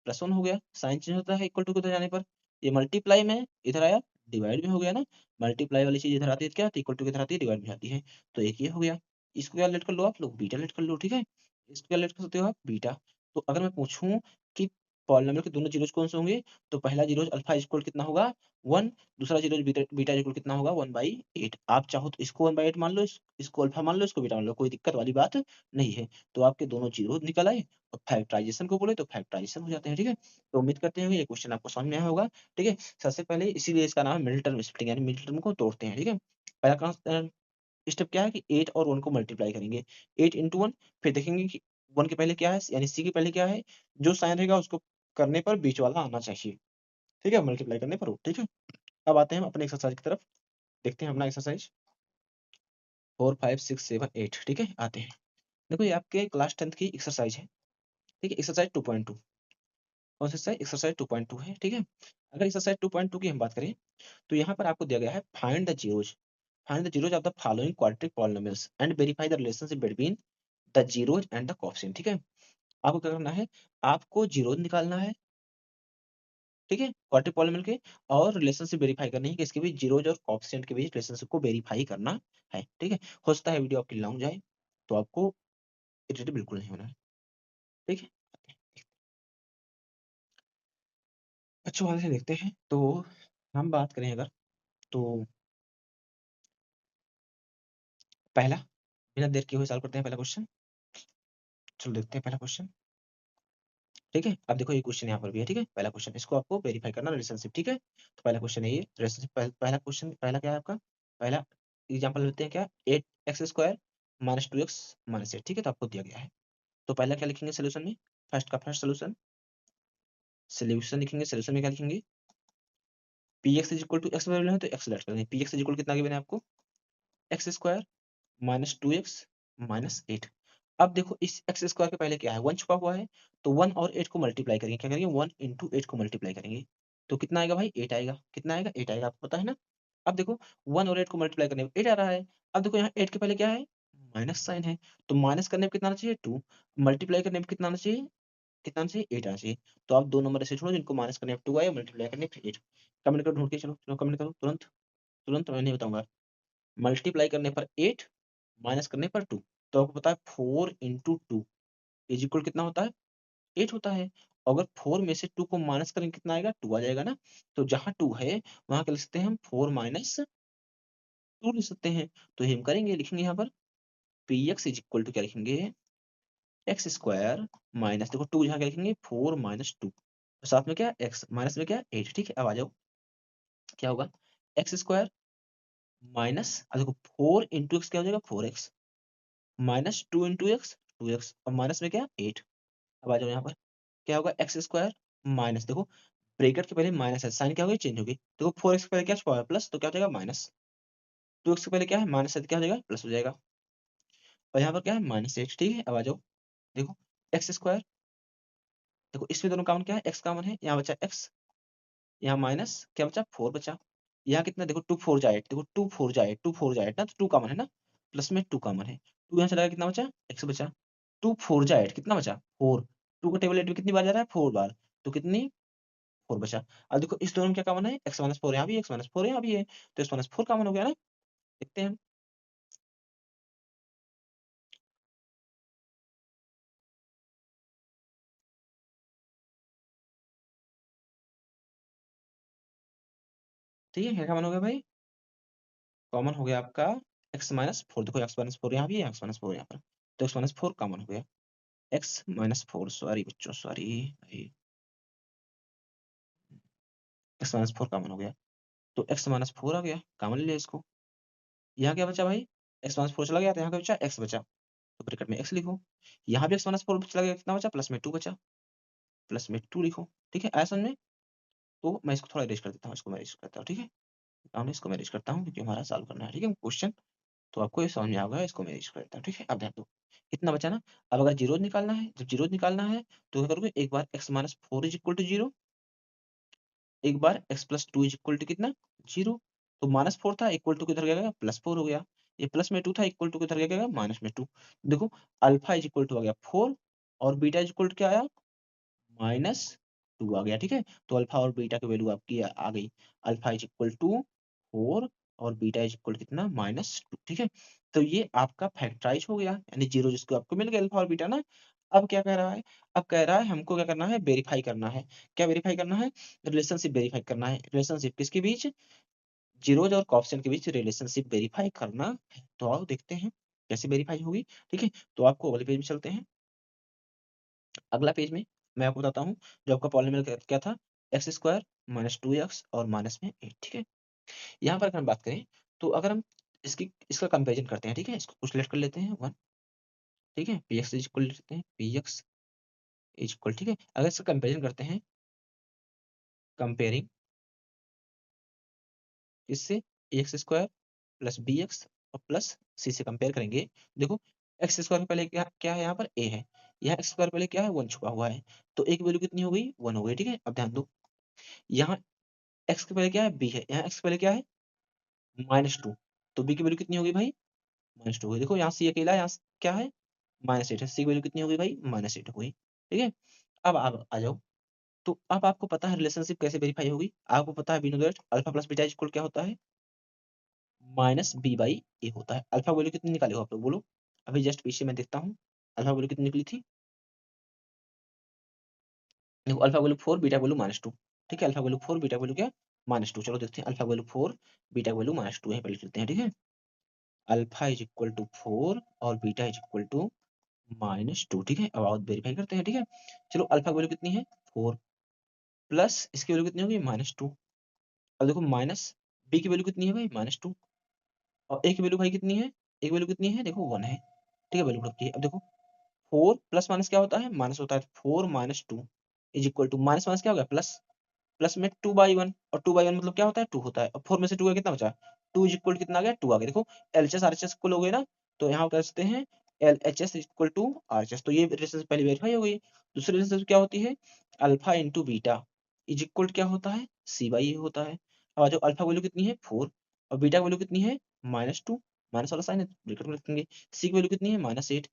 Speaker 1: +1 हो गया, साइन चेंज होता है इक्वल टू के उधर जाने पर, ये मल्टीप्लाई में इधर आया डिवाइड में हो गया ना, मल्टीप्लाई वाली चीज इधर आती है क्या तो इक्वल टू किधर आती है डिवाइड में आती है, तो एक ये हो गया। इसको क्या लेट कर लो आप लोग बीटा लेट कर लो, ठीक है, इसको क्या लेट कर सकते हो आप बीटा। तो अगर मैं पूछूं कि पॉलिनोमियल के दोनों जीरोज कौन से होंगे, तो पहला जीरो अल्फा इक्वल कितना होगा 1, दूसरा जीरो बीटा बीटा इक्वल कितना होगा 1/8। आप चाहो तो इसको 1/8 मान लो, इसको अल्फा मान लो, इसको बीटा मान लो, कोई दिक्कत वाली बात नहीं है। तो आपके दोनों जीरो निकल आए और फैक्टराइजेशन को बोले तो फैक्टराइजेशन हो जाते हैं, ठीक है। तो उम्मीद करते हैं कि ये क्वेश्चन आपको समझ में आया होगा, ठीक है। सबसे पहले इसीलिए इसका नाम है मिडिल टर्म स्प्लिटिंग, यानी मिडिल टर्म को तोड़ते हैं, ठीक है। पहला स्टेप क्या है कि 8 और 1 को मल्टीप्लाई करेंगे, 8 इंटू 1, फिर देखेंगे कि 1 के पहले क्या है यानी c के पहले क्या है, जो साइन रहेगा उसको करने पर बीच वाला आना चाहिए, ठीक है, मल्टीप्लाई करने पर हो, ठीक है। अब आते हैं हम अपने एक्सरसाइज की तरफ, देखते हैं अपना एक्सरसाइज 4 5 6 7 8, ठीक है आते हैं। देखो ये आपके क्लास 10th की एक्सरसाइज है, ठीक है, एक्सरसाइज 2.2, कौन सा एक्सरसाइज 2.2 है, ठीक है। अगर एक्सरसाइज 2.2 की हम बात करें तो यहाँ पर आपको दिया गया है find the zeros of the following quadratic polynomials and verify the relationship between the zeros and the coefficient, ठीक है। आपको क्या करना है, आपको जीरोज निकालना है, ठीक है, क्वाड्रेटिक पॉलिनोमियल के, और रिलेशनशिप वेरीफाई करनी है कि इसके बीच जीरोज और कोएफिशिएंट के बीच रिलेशनशिप को वेरीफाई करना है, ठीक है। हो सकता है वीडियो आपकी लॉन्ग जाए तो आपको इरिटेट बिल्कुल नहीं होना है, ठीक है। अच्छे वाले से देखते हैं, तो हम बात करें अगर, तो पहला बिना देर किए हुए सॉल्व करते हैं पहला क्वेश्चन, चलो देखते हैं पहला क्वेश्चन, ठीक है। अब देखो ये क्वेश्चन यहाँ पर भी है, ठीक है, पहला क्वेश्चन इसको आपको वेरीफाई करना रिलेशनशिप, ठीक है। तो पहला क्वेश्चन है ये रिलेशनशिप, पहला क्वेश्चन पहला क्या है आपका, पहला एग्जांपल लेते हैं क्या 8x² -2x-8, ठीक है, तो आपको दिया गया है। तो पहला क्या लिखेंगे सोल्यूशन में, फर्स्ट का फर्स्ट सोल्यूशन, सोल्यूशन लिखेंगे, सोल्यूशन में क्या लिखेंगे px is equal to X value है तो एक्स लेट करेंगे, px इज इक्वल कितना गिवन है आपको x² -2x-8। अब देखो इस x² के पहले क्या है 1 छुपा हुआ है, तो 1 और 8 को मल्टीप्लाई करेंगे, क्या करेंगे 1 इंटू 8 को मल्टीप्लाई करेंगे, तो कितना आएगा भाई 8 आएगा, कितना आएगा 8 आएगा, आपको पता है ना। अब देखो 1 और 8 को मल्टीप्लाई करने में 8 आ रहा है। अब देखो यहाँ 8 के पहले क्या है, माइनस साइन है, तो माइनस करने में कितना आना चाहिए 2, मल्टीप्लाई करने में कितना आना चाहिए, कितना आना चाहिए 8 आना चाहिए। तो आप 2 नंबर ऐसे छोड़ो जिनको माइनस करने में 2 आए, मल्टीप्लाई करने में 8। कमेंट करो ढूंढ के, चलो चलो कमेंट करो तुरंत, तुरंत मैं नहीं बताऊंगा। मल्टीप्लाई करने पर 8, माइनस करने पर 2, तो आपको पता है 4 इंटू 2 इज इक्वल कितना होता है, 8 होता है। अगर 4 में से 2 को माइनस करेंगे कितना आएगा, 2 आ जाएगा ना। तो जहां 2 है वहां क्या लिख सकते हैं हम, 4 माइनस 2 लिख सकते हैं। तो ये हम करेंगे, लिखेंगे यहाँ पर P x is equal to क्या लिखेंगे, एक्स स्क्वायर माइनस, देखो 2 यहाँ क्या लिखेंगे 4 माइनस 2, साथ में क्या एक्स, माइनस में क्या 8। ठीक है, अब आ जाओ क्या होगा, एक्स स्क्वायर माइनस, अब देखो 4 इंटू एक्स क्या हो जाएगा 4x, minus 2 into x 2x, और माइनस में क्या 8। अब आ जाओ यहाँ पर क्या होगा, एक्स स्क्वायर माइनस, देखो ब्रैकेट के पहले माइनस है, साइन क्या होगी चेंज होगी, देखो 4x के पहले क्या छुपा है प्लस, तो क्या हो जाएगा माइनस, 2x के पहले क्या है माइनस है, तो क्या हो जाएगा प्लस हो जाएगा, और यहाँ पर क्या है -8। ठीक है, अब आ जाओ देखो एक्स स्क्वायर, देखो इसमें दोनों कॉमन क्या है, एक्स कॉमन है, यहाँ बचा एक्स, यहाँ माइनस क्या बचा 4 बचा, यहाँ कितना देखो 2 4 जा 8, देखो 2 4 जा 8, 2 4 जा 8 ना, तो 2 कॉमन है ना, प्लस में 2 कॉमन है, 2 यहाँ चला गया, कितना बचा एक्स बचा, 2 4 जा 8 कितना बचा 4, 2 का टेबल 8 में कितनी बार जा रहा है 4 बार, तो कितनी 4 बचा। अब देखो इस दोनों में क्या कॉमन है, एक्स माइनस 4 यहाँ भी है, एक्स माइनस 4 यहाँ भी है, तो एक्स माइनस 4 कॉमन हो गया ना, देखते हैं। ठीक है, क्या कॉमन हो गया भाई, कॉमन हो गया आपका x-4, देखो x-4 यहाँ भी है, x-4 यहाँ पर, तो x-4 कॉमन हो गया, x-4, सॉरी बच्चों सॉरी, x-4 कॉमन हो गया, तो x-4 आ गया, कॉमन ले लिया इसको। यहाँ क्या बचा भाई, x-4 चला गया, तो यहाँ क्या बचा x बचा, तो ब्रैकेट में x लिखो, यहाँ भी x-4 चला गया, कितना बचा प्लस में 2 बचा, प्लस में 2 लिखो। ठीक है, ऐसा में तो मैं इसको थोड़ा इरेज कर देता हूँ, इसको मैं इरेज करता हूँ। ठीक है, इसको मैं इरेज करता हूँ क्योंकि हमारा सॉल्व करना है। ठीक है क्वेश्चन, तो आपको ये समझ में आ गया, इसको मैं इरेज कर देता हूँ। ठीक है, अब ध्यान दो कितना बचा ना, अब अगर जीरो निकालना है, जब जीरो निकालना है तो क्या करोगे, एक बार x-4 is equal to zero, एक बार x+2 इज इक्वल टू कितना जीरो, तो -4 था, इक्वल टू किधर गया, +4 हो गया, ये प्लस में 2 था, इक्वल टू किधर गया -2। देखो अल्फा इज इक्वल टू आ गया 4, और बीटा इज इक्वल टू क्या आया -2 आ गया। ठीक है, तो अल्फा और बीटा की वैल्यू आपकी आ गई, अल्फा इज इक्वल टू 4 और बीटा इज इक्वल कितना -2। ठीक है, तो ये आपका फैक्टराइज हो गया, यानी जीरो जिसको आपको मिल गया अल्फा और बीटा ना। अब क्या कह रहा है, अब कह रहा है हमको क्या करना है, वेरीफाई करना है। क्या वेरीफाई करना है, रिलेशनशिप वेरीफाई करना है। रिलेशनशिप किसके बीच, जीरोज और कोएफिशिएंट के बीच रिलेशनशिप वेरीफाई करना है। तो आओ देखते हैं कैसे वेरीफाई होगी। ठीक है, तो आपको अगले पेज में चलते हैं। अगला पेज में मैं आपको बताता हूँ, जो आपका पॉलिनोमियल क्या था, x² -2x और माइनस में 8। ठीक है, यहाँ पर अगर हम बात करें तो अगर हम इसका कंपेरिजन करते हैं, ठीक है, इसको कुछ लेट कर लेते हैं 1। ठीक है, पी एक्स इज इक्वल लेते हैं, पी एक्स इज इक्वल, ठीक है, अगर इसका कंपेरिजन करते हैं, कंपेयरिंग इससे x² प्लस बी एक्स और प्लस सी से कंपेयर करेंगे। देखो x² पहले क्या क्या है, यहाँ पर a है, यहाँ x² पहले क्या है 1 छुपा हुआ है, तो एक वैल्यू कितनी हो गई 1 हो गई। ठीक है, अब ध्यान दो, यहाँ x के पहले क्या है b है, यहाँ x के पहले क्या है -2, तो b की वैल्यू कितनी होगी भाई -2 होगी। देखो यहाँ c अकेला है, यहाँ क्या है -8 है, c की वैल्यू कितनी हो गई भाई -8 हो गई। ठीक है, अब आप आ जाओ, तो अब आपको पता है रिलेशनशिप कैसे वेरीफाई होगी, आपको पता है we know that alpha plus beta equal क्या होता है, -b/a होता है। अल्फा वैल्यू कितनी निकाले हो आप लोग बोलो, अभी जस्ट पीछे मैं देखता हूँ, अल्फा वैल्यू कितनी निकली थी, देखो अल्फा वैल्यू 4, बीटा वैल्यू -2। ठीक है, अल्फा वैल्यू 4, बीटा वैल्यू क्या -2, चलो देखते हैं अल्फा वैल्यू 4, बीटा वैल्यू -2 है, पहले चलते हैं। ठीक है, अल्फा इज इक्वल टू 4 और बीटा इज इक्वल टू -2। ठीक है, अब आओ वेरीफाई करते हैं। ठीक है, चलो अल्फा वैल्यू कितनी है 4, प्लस इसकी वैल्यू कितनी होगी -2, अब देखो माइनस बी की वैल्यू कितनी है भाई -2, और ए की वैल्यू भाई कितनी है, एक वैल्यू कितनी है देखो 1 है। ठीक है, वैल्यू रखी है। अब देखो 4 प्लस माइनस क्या होता है, माइनस होता है, 4 -2 is equal to minus minus क्या हो गया प्लस, प्लस में 2/1, और 2/1 मतलब क्या होता है 2 होता है, और 4 में से 2 का कितना बचा 2 इज इक्वल कितना आ गया 2 आ गया। देखो एलएचएस आरएचएस को लोगे ना, तो यहाँ कर सकते हैं LHS is equal to RHS, तो ये रिलेशनशिप पहले वेरीफाई हो गई। दूसरी रिलेशनशिप क्या होती है, alpha into beta is equal क्या होता है सी बाई ए होता है। अब जो अल्फा वैल्यू कितनी है 4, और बीटा की वैल्यू कितनी है -2, माइनस वाला साइन है ब्रैकेट में रखेंगे। सी की वैल्यू कितनी है -8,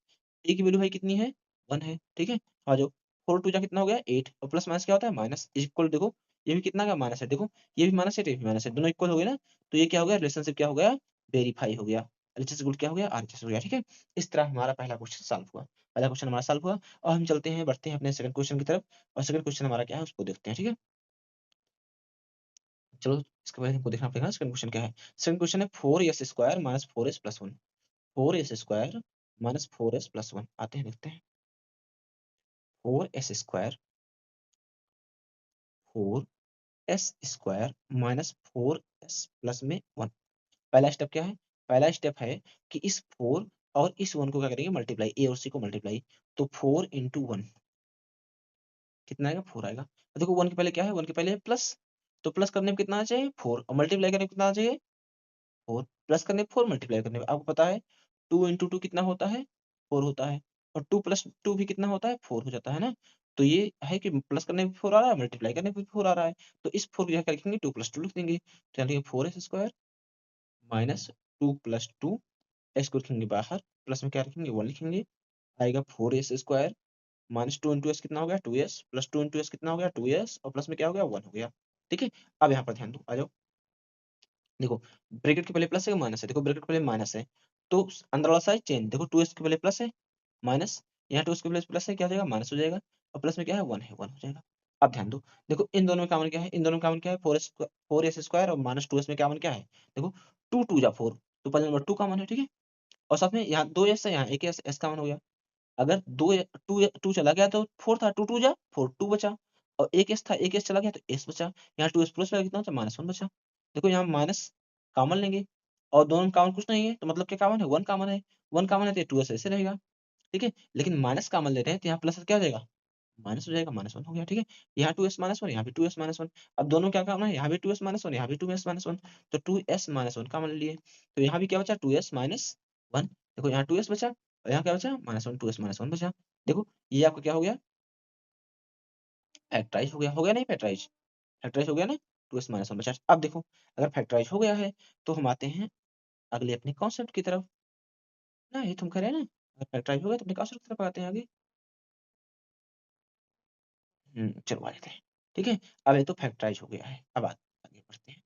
Speaker 1: ए की वैल्यू भाई कितनी है 1 है, ठीक है। आ जाओ 4 टू जा कितना हो गया 8, और प्लस माइनस क्या होता है माइनस, इक्वल देखो ये भी कितना का माइनस है, देखो ये भी माइनस है ये भी माइनस है, दोनों इक्वल हो गए ना, तो ये क्या हो गया रिलेशनशिप क्या हो गया वेरीफाई हो गया, एलएचएस इक्वल क्या हो गया आरएचएस हो गया, ठीक है। इस तरह हमारा पहला क्वेश्चन सॉल्व हुआ, पहला क्वेश्चन हमारा सॉल्व हुआ। और हम चलते हैं बढ़ते हैं अपने सेकंड क्वेश्चन की तरफ, और सेकंड क्वेश्चन हमारा क्या है उसको देखते हैं, ठीक है। चलो इसके बाद हमको देखना पड़ेगा सेकंड क्वेश्चन क्या है। सेकंड क्वेश्चन है 4s² minus 4s+1, 4s² minus 4s+1, आते हैं देखते हैं। 4s² 4s² माइनस 4s+ में 1। पहला स्टेप क्या है, पहला स्टेप है कि इस 4 और इस 1 को क्या करेंगे मल्टीप्लाई, ए और सी को मल्टीप्लाई, तो 4 इंटू 1 कितना आएगा 4 आएगा। और देखो 1 के पहले क्या है 1 के पहले है प्लस, तो प्लस करने में कितना आना चाहिए 4, और मल्टीप्लाई करने में कितना आना चाहिए 4, प्लस करने पे 4 मल्टीप्लाई करने पे आपको पता है 2 इंटू 2 कितना होता है 4 होता है, और 2 प्लस 2 भी कितना होता है 4 हो जाता है ना। तो ये है कि प्लस करने पे 4 आ रहा है मल्टीप्लाई करने पे 4 आ रहा है, तो इस 4 को क्या लिखेंगे 2 + 2 लिख देंगे, तो लिखेंगे 4s² माइनस 2 + 2, एक्स को रखेंगे बाहर, प्लस में क्या रखेंगे 1 लिखेंगे, आएगा 4s² माइनस 2 इंटू एस कितना हो गया 2s, प्लस 2 इंटू एस कितना हो गया 2s, और प्लस में क्या हो गया 1 हो गया, ठीक है। अब यहाँ पर ध्यान दो, आ जाओ देखो ब्रैकेट के पहले प्लस है माइनस है, देखो ब्रैकेट के पहले माइनस है, तो अंदर वाला साइड चेंज, देखो 2s के पहले प्लस है माइनस, यहाँ 2s के पहले प्लस है क्या हो जाएगा माइनस हो जाएगा, और प्लस में क्या है 1 है 1 हो जाएगा। अब ध्यान दो देखो इन दोनों में कॉमन क्या है, इन दोनों में कॉमन क्या है 4s² और माइनस 2s में कॉमन क्या है, देखो 2 2 जा 4, तो पहले नंबर 2 कॉमन है, ठीक है। और साथ में यहाँ 2s है यहाँ एक s कॉमन हो गया, अगर 2 चला गया तो 4 था 2 2 जा 4 2 बचा, और एक एस था एक एस चला गया तो एस बचा, यहाँ 2s प्लस कितना होता है -1 बचा। देखो यहाँ माइनस कॉमन लेंगे, और दोनों में कॉमन कुछ नहीं है तो मतलब क्या कॉमन है 1 कॉमन है, 1 कॉमन है तो 2s ऐसे रहेगा, ठीक है। लेकिन माइनस कॉमन ले रहे हैं तो यहाँ प्लस क्या हो जाएगा माइनस हो जाएगा, -1 हो गया, ठीक है। यहाँ 2s-1 यहाँ भी 2s-1, अब दोनों क्या कॉमन है यहाँ भी 2s-1 यहाँ भी 2s-1, तो 2s-1 कॉमन लिए, तो यहाँ भी क्या बचा 2s-1, देखो यहाँ 2s बचा और यहाँ क्या बचा -1, 2s-1 बचा। देखो ये आपका क्या हो गया फैक्टराइज हो गया नहीं फैक्टराइज, फैक्टराइज हो गया ना 2s-1 बचा। अब देखो अगर फैक्टराइज हो गया है तो हम आते हैं अगले अपने कॉन्सेप्ट की तरफ, ना ये तुम कह रहे हैं ना अगर फैक्टराइज हो गया तो अपने कॉन्सेप्ट की तरफ आते हैं आगे। चलो आ जाते हैं, ठीक है। अब ये तो फैक्टराइज हो गया है, अब आगे बढ़ते हैं।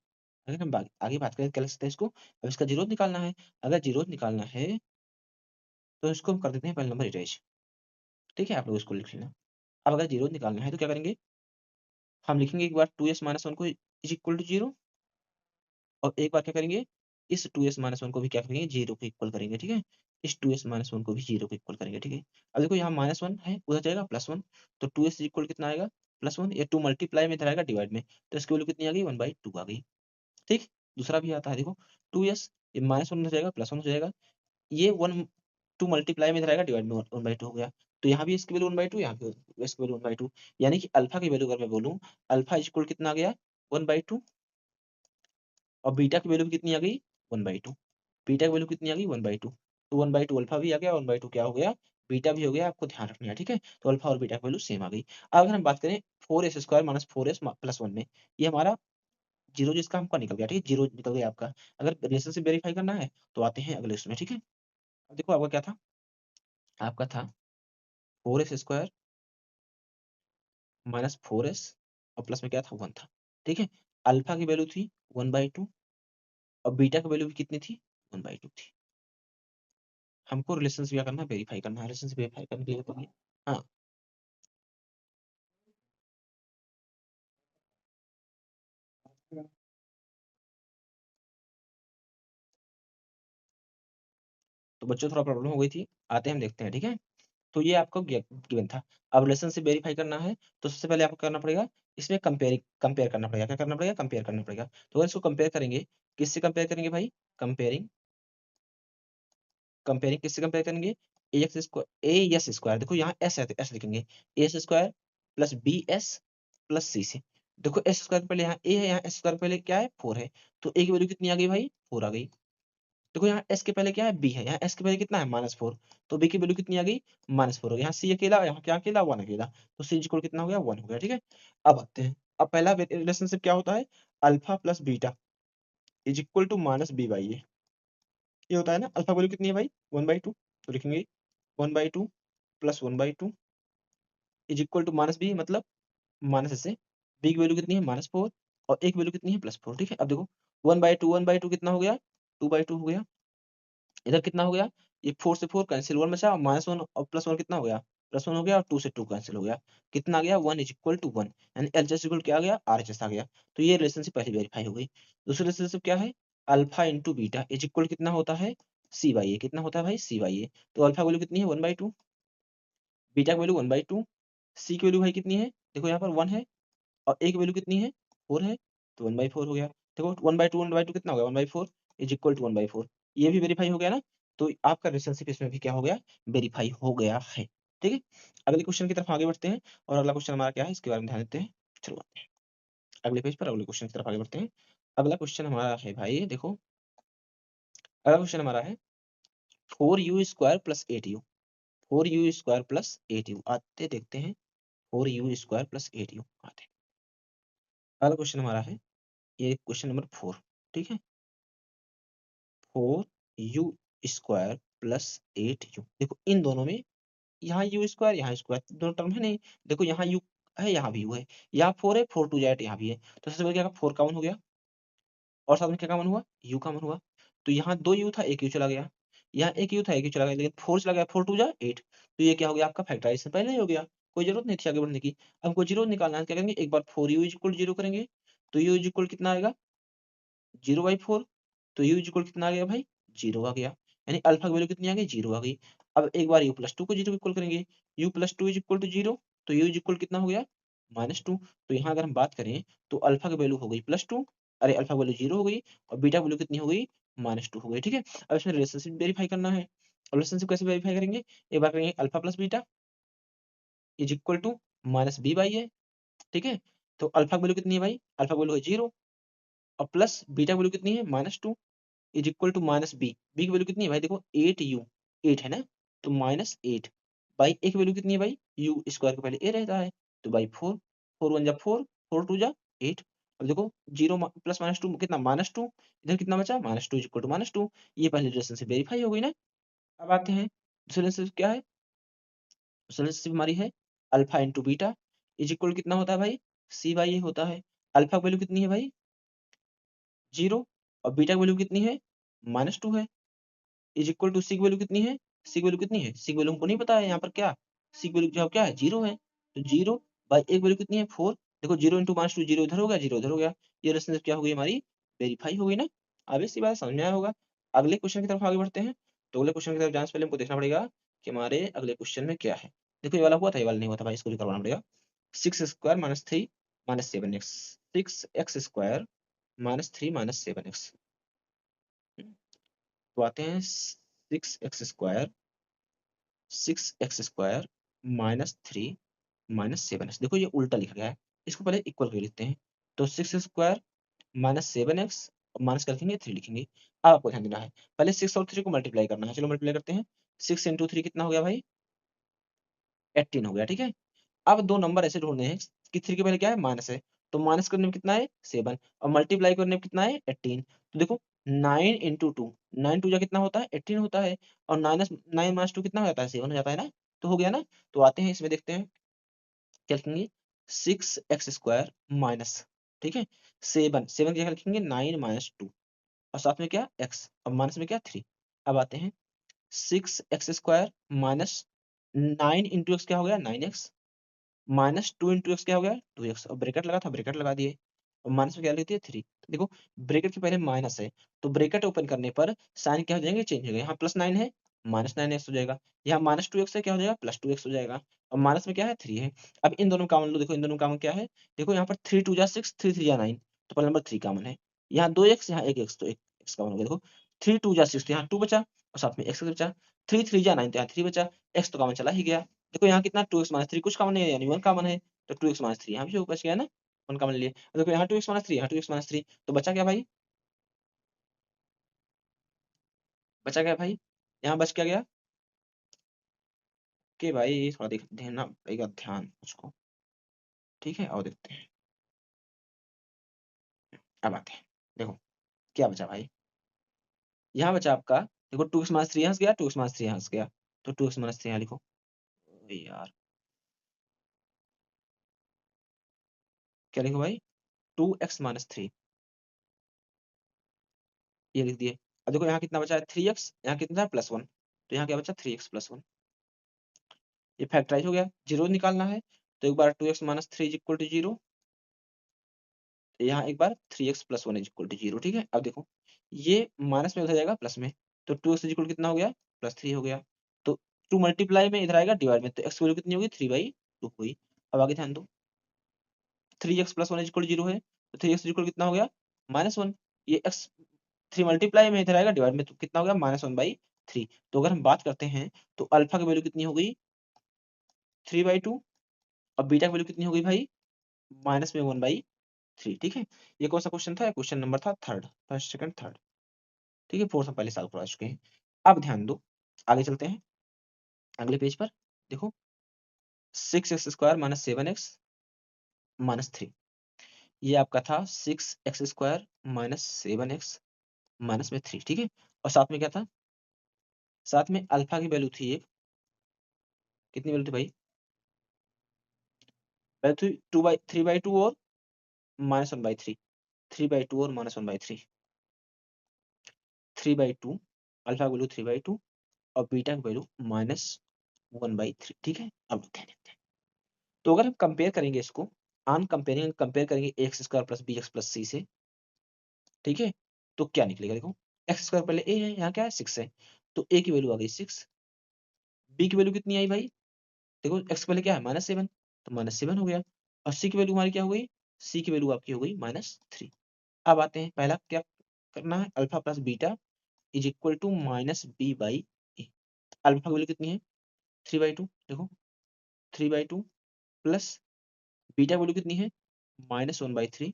Speaker 1: अगर हम आगे बात करें क्या लिख सकते हैं इसको, अब इसका जीरो निकालना है, अगर जीरो निकालना है तो इसको हम कर देते हैं पहले नंबर इरेज, ठीक है। आप लोग इसको लिख लेना। अब अगर जीरो निकालना है तो क्या करेंगे, हम लिखेंगे एक बार 2s-1 को इज इक्वल टू जीरो, और एक बार क्या करेंगे इस 2s-1 को भी क्या करेंगे जीरो को इक्वल करेंगे, ठीक है। इस 2s-1 को भी जीरो को इक्वल करेंगे, ठीक है। अब देखो यहाँ -1 है उधर जाएगा +1, तो 2s इक्वल कितना आएगा +1, ये 2 मल्टीप्लाई में इधर आएगा डिवाइड में, तो इसकी वैल्यू कितनी आ गई 1/2 आ गई, ठीक। दूसरा भी आता है देखो 2s, ये -1 हो जाएगा +1 हो जाएगा, ये 2 मल्टीप्लाई में इधर आएगा डिवाइड में 1/2 हो गया, तो यहाँ भी इसकी वैल्यू 1/2 यहाँ भी इसकी वैल्यू 1/2, यानी कि अल्फा की वैल्यू अगर मैं बोलूँ अल्फा इज इक्वल कितना आ गया 1/2, और बीटा की वैल्यू कितनी आ गई 1/2, बीटा की वैल्यू कितनी आ गई 1/2, तो 1/2 अल्फा भी आ गया 1/2 क्या हो गया बीटा भी हो गया, आपको ध्यान रखना है, ठीक है। तो अल्फा और बीटा की वैल्यू सेम आ गई। अब अगर हम बात करें 4s² माइनस 4s+1 में, ये हमारा जीरो जिसका हमका निकल गया, ठीक है, जीरो निकल गया आपका। अगर रिलेशनशिप वेरीफाई करना है तो आते हैं अगले उसमें, ठीक है। अब देखो आपका क्या था, आपका था 4s² माइनस 4s, और प्लस में क्या था 1 था, ठीक है। अल्फा की वैल्यू थी 1/2, और बीटा की वैल्यू भी कितनी थी 1/2 थी। हमको रिलेशंस क्या करना है वेरीफाई करना है, रिलेशंस वेरीफाई करने के लिए करेंगे हाँ। तो बच्चों थोड़ा प्रॉब्लम हो गई थी, आते हैं हम देखते हैं, ठीक है। तो ये आपको गिवन था। अब रिलेशनशिप वेरीफाई करना है तो सबसे पहले आपको करना पड़ेगा इसमें कंपेयर करना पड़ेगा, क्या करना पड़ेगा कंपेयर करना पड़ेगा। तो अगर इसको कंपेयर करेंगे, किससे कंपेयर करेंगे भाई कंपेयरिंग, कंपेयरिंग किससे कंपेयर करेंगे ए एस स्क्वायर, देखो यहाँ एस है तो एस लिखेंगे a s square plus b s plus c से। देखो एस स्क्वायर पहले यहाँ ए है, यहाँ एस स्क्वायर पहले क्या है 4 है, तो ए की वैल्यू कितनी आ गई भाई 4 आ गई। देखो यहाँ एस के पहले क्या है बी है, यहाँ एस के पहले कितना है -4, तो बी की वैल्यू कितनी आ गई -4 हो गई। यहाँ सी अकेला, यहाँ क्या अकेला 1 अकेला, तो सी इक्वल कितना हो गया 1 हो गया, ठीक है। अब आते हैं, अब पहला रिलेशनशिप क्या होता है alpha plus beta, is equal to minus B by ये होता है ना। अल्फा वैल्यू कितनी है भाई 1/2, तो लिखेंगे 1/2 plus 1/2 is equal to minus B, मतलब माइनस से बी की वैल्यू कितनी है -4 और एक वैल्यू कितनी है +4। ठीक है, अब देखो 1/2 कितना हो गया 2/2 हो गया। इधर कितना हो गया, ये 4 से 4 कैंसिल, 1 बचा, -1 और +1 कितना हो गया +1 हो गया, और 2 से 2 कैंसिल हो गया, कितना आ गया 1 इज इक्वल टू 1, यानी एलएचएस इक्वल क्या आ गया आरएचएस आ गया। तो ये रिलेशनशिप पहले वेरीफाई हो गई। दूसरी रिलेशनशिप क्या है, alpha into beta is equal कितना होता है C/A, कितना होता है भाई C/A। तो अल्फा वैल्यू कितनी है 1/2, बीटा की वैल्यू 1/2, सी की वैल्यू भाई कितनी है, देखो यहाँ पर 1 है, और ए की वैल्यू कितनी है 4 है, तो 1/4 हो गया। देखो 1/2 कितना हो गया 1/4 इज इक्वल टू 1/4, ये भी वेरीफाई हो गया ना। तो आपका रिलेशनशिप इसमें भी क्या हो गया, वेरीफाई हो गया है। ठीक है, अगले क्वेश्चन की तरफ आगे बढ़ते हैं, और अगला क्वेश्चन हमारा क्या है इसके बारे में ध्यान देते हैं। चलो आते हैं अगले पेज पर, अगले क्वेश्चन की तरफ आगे बढ़ते हैं। अगला क्वेश्चन हमारा है भाई, देखो अगला क्वेश्चन हमारा है 4u² plus 8u, 4u² plus 8u, आते देखते हैं 4u² प्लस 8u आते हैं। अगला क्वेश्चन हमारा है ये क्वेश्चन नंबर 4। ठीक है, 4u² प्लस 8u, देखो इन दोनों में यहाँ u², यहाँ स्क्वायर, दोनों टर्म है नहीं, देखो यहाँ u है, यहाँ भी u है, यहाँ 4 है, 4 2 8 यहाँ भी है, तो सबसे पहले क्या 4 कॉमन हो गया, और साथ में क्या कॉमन हुआ u कॉमन हुआ। तो यहाँ 2 u था, एक u चला गया, यहाँ एक u था, एक u चला गया, लेकिन 4 चला गया, 4 2 8, तो ये क्या हो गया आपका फैक्टराइजेशन पहले ही हो गया, कोई जरूरत नहीं थी आगे बढ़ने की। अब हमको जीरो निकालना है, क्या करेंगे एक बार 4u इज इक्वल 0 करेंगे, तो u इज इक्वल कितना आएगा 0/4, तो u इज इक्वल कितना आ गया भाई 0 आ गया, यानी अल्फा की वैल्यू कितनी आ गई 0 आ गई। अब एक बार u+2 को 0 इक्वल करेंगे, u+2 इज इक्वल टू 0, तो u इज इक्वल कितना हो गया -2। तो यहाँ अगर हम बात करें तो अल्फा की वैल्यू हो गई +2, अरे अल्फा की वैल्यू 0 हो गई, और बीटा की वैल्यू कितनी हो गई -2 हो गई। ठीक है, अब इसमें रिलेशनशिप वेरीफाई करना है, और रिलेशनशिप कैसे वेरीफाई करेंगे, एक बार करेंगे alpha plus beta is equal to -b/a। ठीक है, तो अल्फा की वैल्यू कितनी है भाई, अल्फा की वैल्यू है 0, और प्लस बीटा की वैल्यू कितनी है -2 is equal to minus B, B की वैल्यू कितनी है भाई, देखो 8u, 8 है ना, तो -8 बाई ए की वैल्यू कितनी है भाई, u² के पहले ए रहता है, तो बाई 4, 4 1 जा 4, 4 2 जा 8। अब देखो 0 प्लस -2 कितना -2, इधर कितना बचा -2 इज इक्वल टू -2, ये पहले रिलेशनशिप वेरीफाई हो गई ना। अब आते हैं दूसरे रिलेशनशिप क्या है, दूसरी रिलेशनशिप हमारी है alpha into beta is equal कितना होता है भाई C/A होता है। अल्फा की वैल्यू कितनी है भाई 0, और बीटा की वैल्यू कितनी है -2 है, इज इक्वल टू सी की वैल्यू कितनी है, सी की वैल्यू कितनी है, सी की वैल्यू हमको नहीं पता है यहाँ पर, क्या सी की वैल्यू जो क्या है 0 है, तो 0 बाई एक वैल्यू कितनी है 4, देखो 0 इंटू -2 0 इधर हो गया 0 इधर हो गया, ये रिलेशनशिप क्या हो गई हमारी वेरीफाई हो गई ना। अब इसी बात समझ में आया होगा। अगले क्वेश्चन की तरफ आगे बढ़ते हैं, तो अगले क्वेश्चन की तरफ जाने से पहले हमको देखना पड़ेगा कि हमारे अगले क्वेश्चन में क्या है। देखो ये वाला हुआ था, ये वाला नहीं हुआ था भाई, इसको भी करवाना पड़ेगा। 6² - 3 - 7x, 6x² - 3 - 7x, तो आते हैं 6x² -3 - 7x, देखो ये उल्टा लिखा गया है, इसको पहले इक्वल करके लिखते हैं, तो 6² - 7x और माइनस कर लिखेंगे 3 लिखेंगे। अब आपको ध्यान देना है, पहले 6 और 3 को मल्टीप्लाई करना है, चलो मल्टीप्लाई करते हैं, 6 इंटू 3 कितना हो गया भाई 18 हो गया। ठीक है, अब दो नंबर ऐसे ढूंढने हैं कि 3 के पहले क्या है माइनस है, तो माइनस करने में कितना है 7, और मल्टीप्लाई करने में कितना है 18, तो देखो 9 इंटू 2, 9 2 जा कितना होता है 18 होता है, और 9 - 2 कितना हो जाता है 7 हो जाता है ना, तो हो गया ना। तो आते हैं इसमें देखते हैं क्या लिखेंगे 6x² माइनस, ठीक है 7, 7 की जगह लिखेंगे 9 - 2, और साथ में क्या x, और माइनस में क्या 3। अब आते हैं 6x² माइनस 9 इंटू एक्स क्या हो गया 9x, -2 इंटू एक्स क्या हो गया 2x, और ब्रैकेट लगा था ब्रैकेट लगा दिए, और माइनस में क्या लेती है 3। देखो ब्रैकेट के पहले माइनस है, तो ब्रैकेट ओपन करने पर साइन क्या हो जाएंगे चेंज हो जाएगा, यहाँ +9 है -9x हो जाएगा, यहाँ -2x है क्या हो जाएगा +2x हो जाएगा, और माइनस में क्या है 3 है। अब इन दोनों कॉमन लो, देखो इन दोनों कॉमन क्या है, देखो यहाँ पर 3 2 जा 6, 3 3 जा 9, तो पहले नंबर 3 कॉमन है, यहाँ 2x यहाँ 1x, तो 1x कॉमन हो गया। देखो 3 2 जा 6, तो यहाँ 2 बचा, और साथ में x बचा, 3 3 जा 9, तो यहाँ 3 बचा, x तो कॉमन चला ही गया। देखो यहाँ कितना 2x - 3 कुछ कॉमन नहीं है, यानी 1 कॉमन है, तो 2x - 3 यहाँ भी जो बच गया ना 1 कॉमन लिए। देखो यहाँ 2x - 3 यहाँ 2x - 3, तो बचा क्या भाई, बचा क्या भाई, यहाँ बच क्या गया कि भाई थोड़ा देना पड़ेगा ध्यान मुझको। ठीक है, और देखते हैं, अब आते हैं देखो क्या बचा भाई, यहाँ बचा आपका, देखो 2x-3 यहाँ से गया, 2x-3 यहाँ से गया, तो 2x-3 यहाँ लिखो। अरे यार क्या लिखो भाई, 2x-3 ये लिख दिए। अब देखो यहाँ कितना बचा है 3x, यहाँ कितना है +1, तो यहाँ क्या बचा 3x+1, ये फैक्टराइज हो गया। जीरो निकालना है तो एक बार 2x-3 इज इक्वल टू 0, यहाँ एक बार 3x+1 इज इक्वल टू 0। ठीक है, अब देखो ये माइनस में उधर जाएगा प्लस में, तो 2x इज इक्वल कितना हो गया, +3 हो गया। तो 2 मल्टीप्लाई में इधर आएगा डिवाइड में, तो x की वैल्यू कितनी होगी 3/2 हुई। अब आगे ध्यान दो, 3x+1 इज इक्वल 0 है, तो 3x इज इक्वल कितना हो गया -1, ये x 3 मल्टीप्लाई में इधर आएगा डिवाइड में, तो कितना हो गया -1/3। तो अगर हम बात करते हैं तो अल्फा की वैल्यू कितनी हो गई 3/2, और बीटा की वैल्यू कितनी हो गई भाई -1/3। ठीक है, ये कौन सा क्वेश्चन था, क्वेश्चन नंबर था थर्ड, फर्स्ट सेकंड थर्ड। ठीक है, फोर्थ हम पहले सॉल्व करवा चुके हैं। अब ध्यान दो, आगे चलते हैं अगले पेज पर। देखो 6x² - 7x - 3, ये आपका था 6x² - 7x माइनस में 3। ठीक है, और साथ में क्या था, साथ में अल्फा की वैल्यू थी एक, कितनी वैल्यू थी भाई, वैल्यू थी 3/2 और -1/3, 3/2 और -1/3, 3/2 अल्फा की वैल्यू 3/2 और बीटा की वैल्यू -1/3। ठीक है, अब क्या देखते हैं, तो अगर हम कंपेयर करेंगे इसको, ऑन कंपेयरिंग कंपेयर करेंगे x² + bx + c से, ठीक है, तो क्या निकलेगा, देखो x² पहले a है, यहाँ क्या है 6 है, तो a की वैल्यू आ गई 6, b की वैल्यू कितनी आई भाई, देखो x पहले क्या है -7, तो -7 हो गया, और c की वैल्यू हमारी क्या हो गई, c की वैल्यू आपकी हो गई -3। अब आते हैं, पहला क्या करना है, alpha plus beta is equal to -b/a। Alpha की वैल्यू कितनी है 3/2, देखो 3/2 प्लस बीटा वैल्यू कितनी है -1/3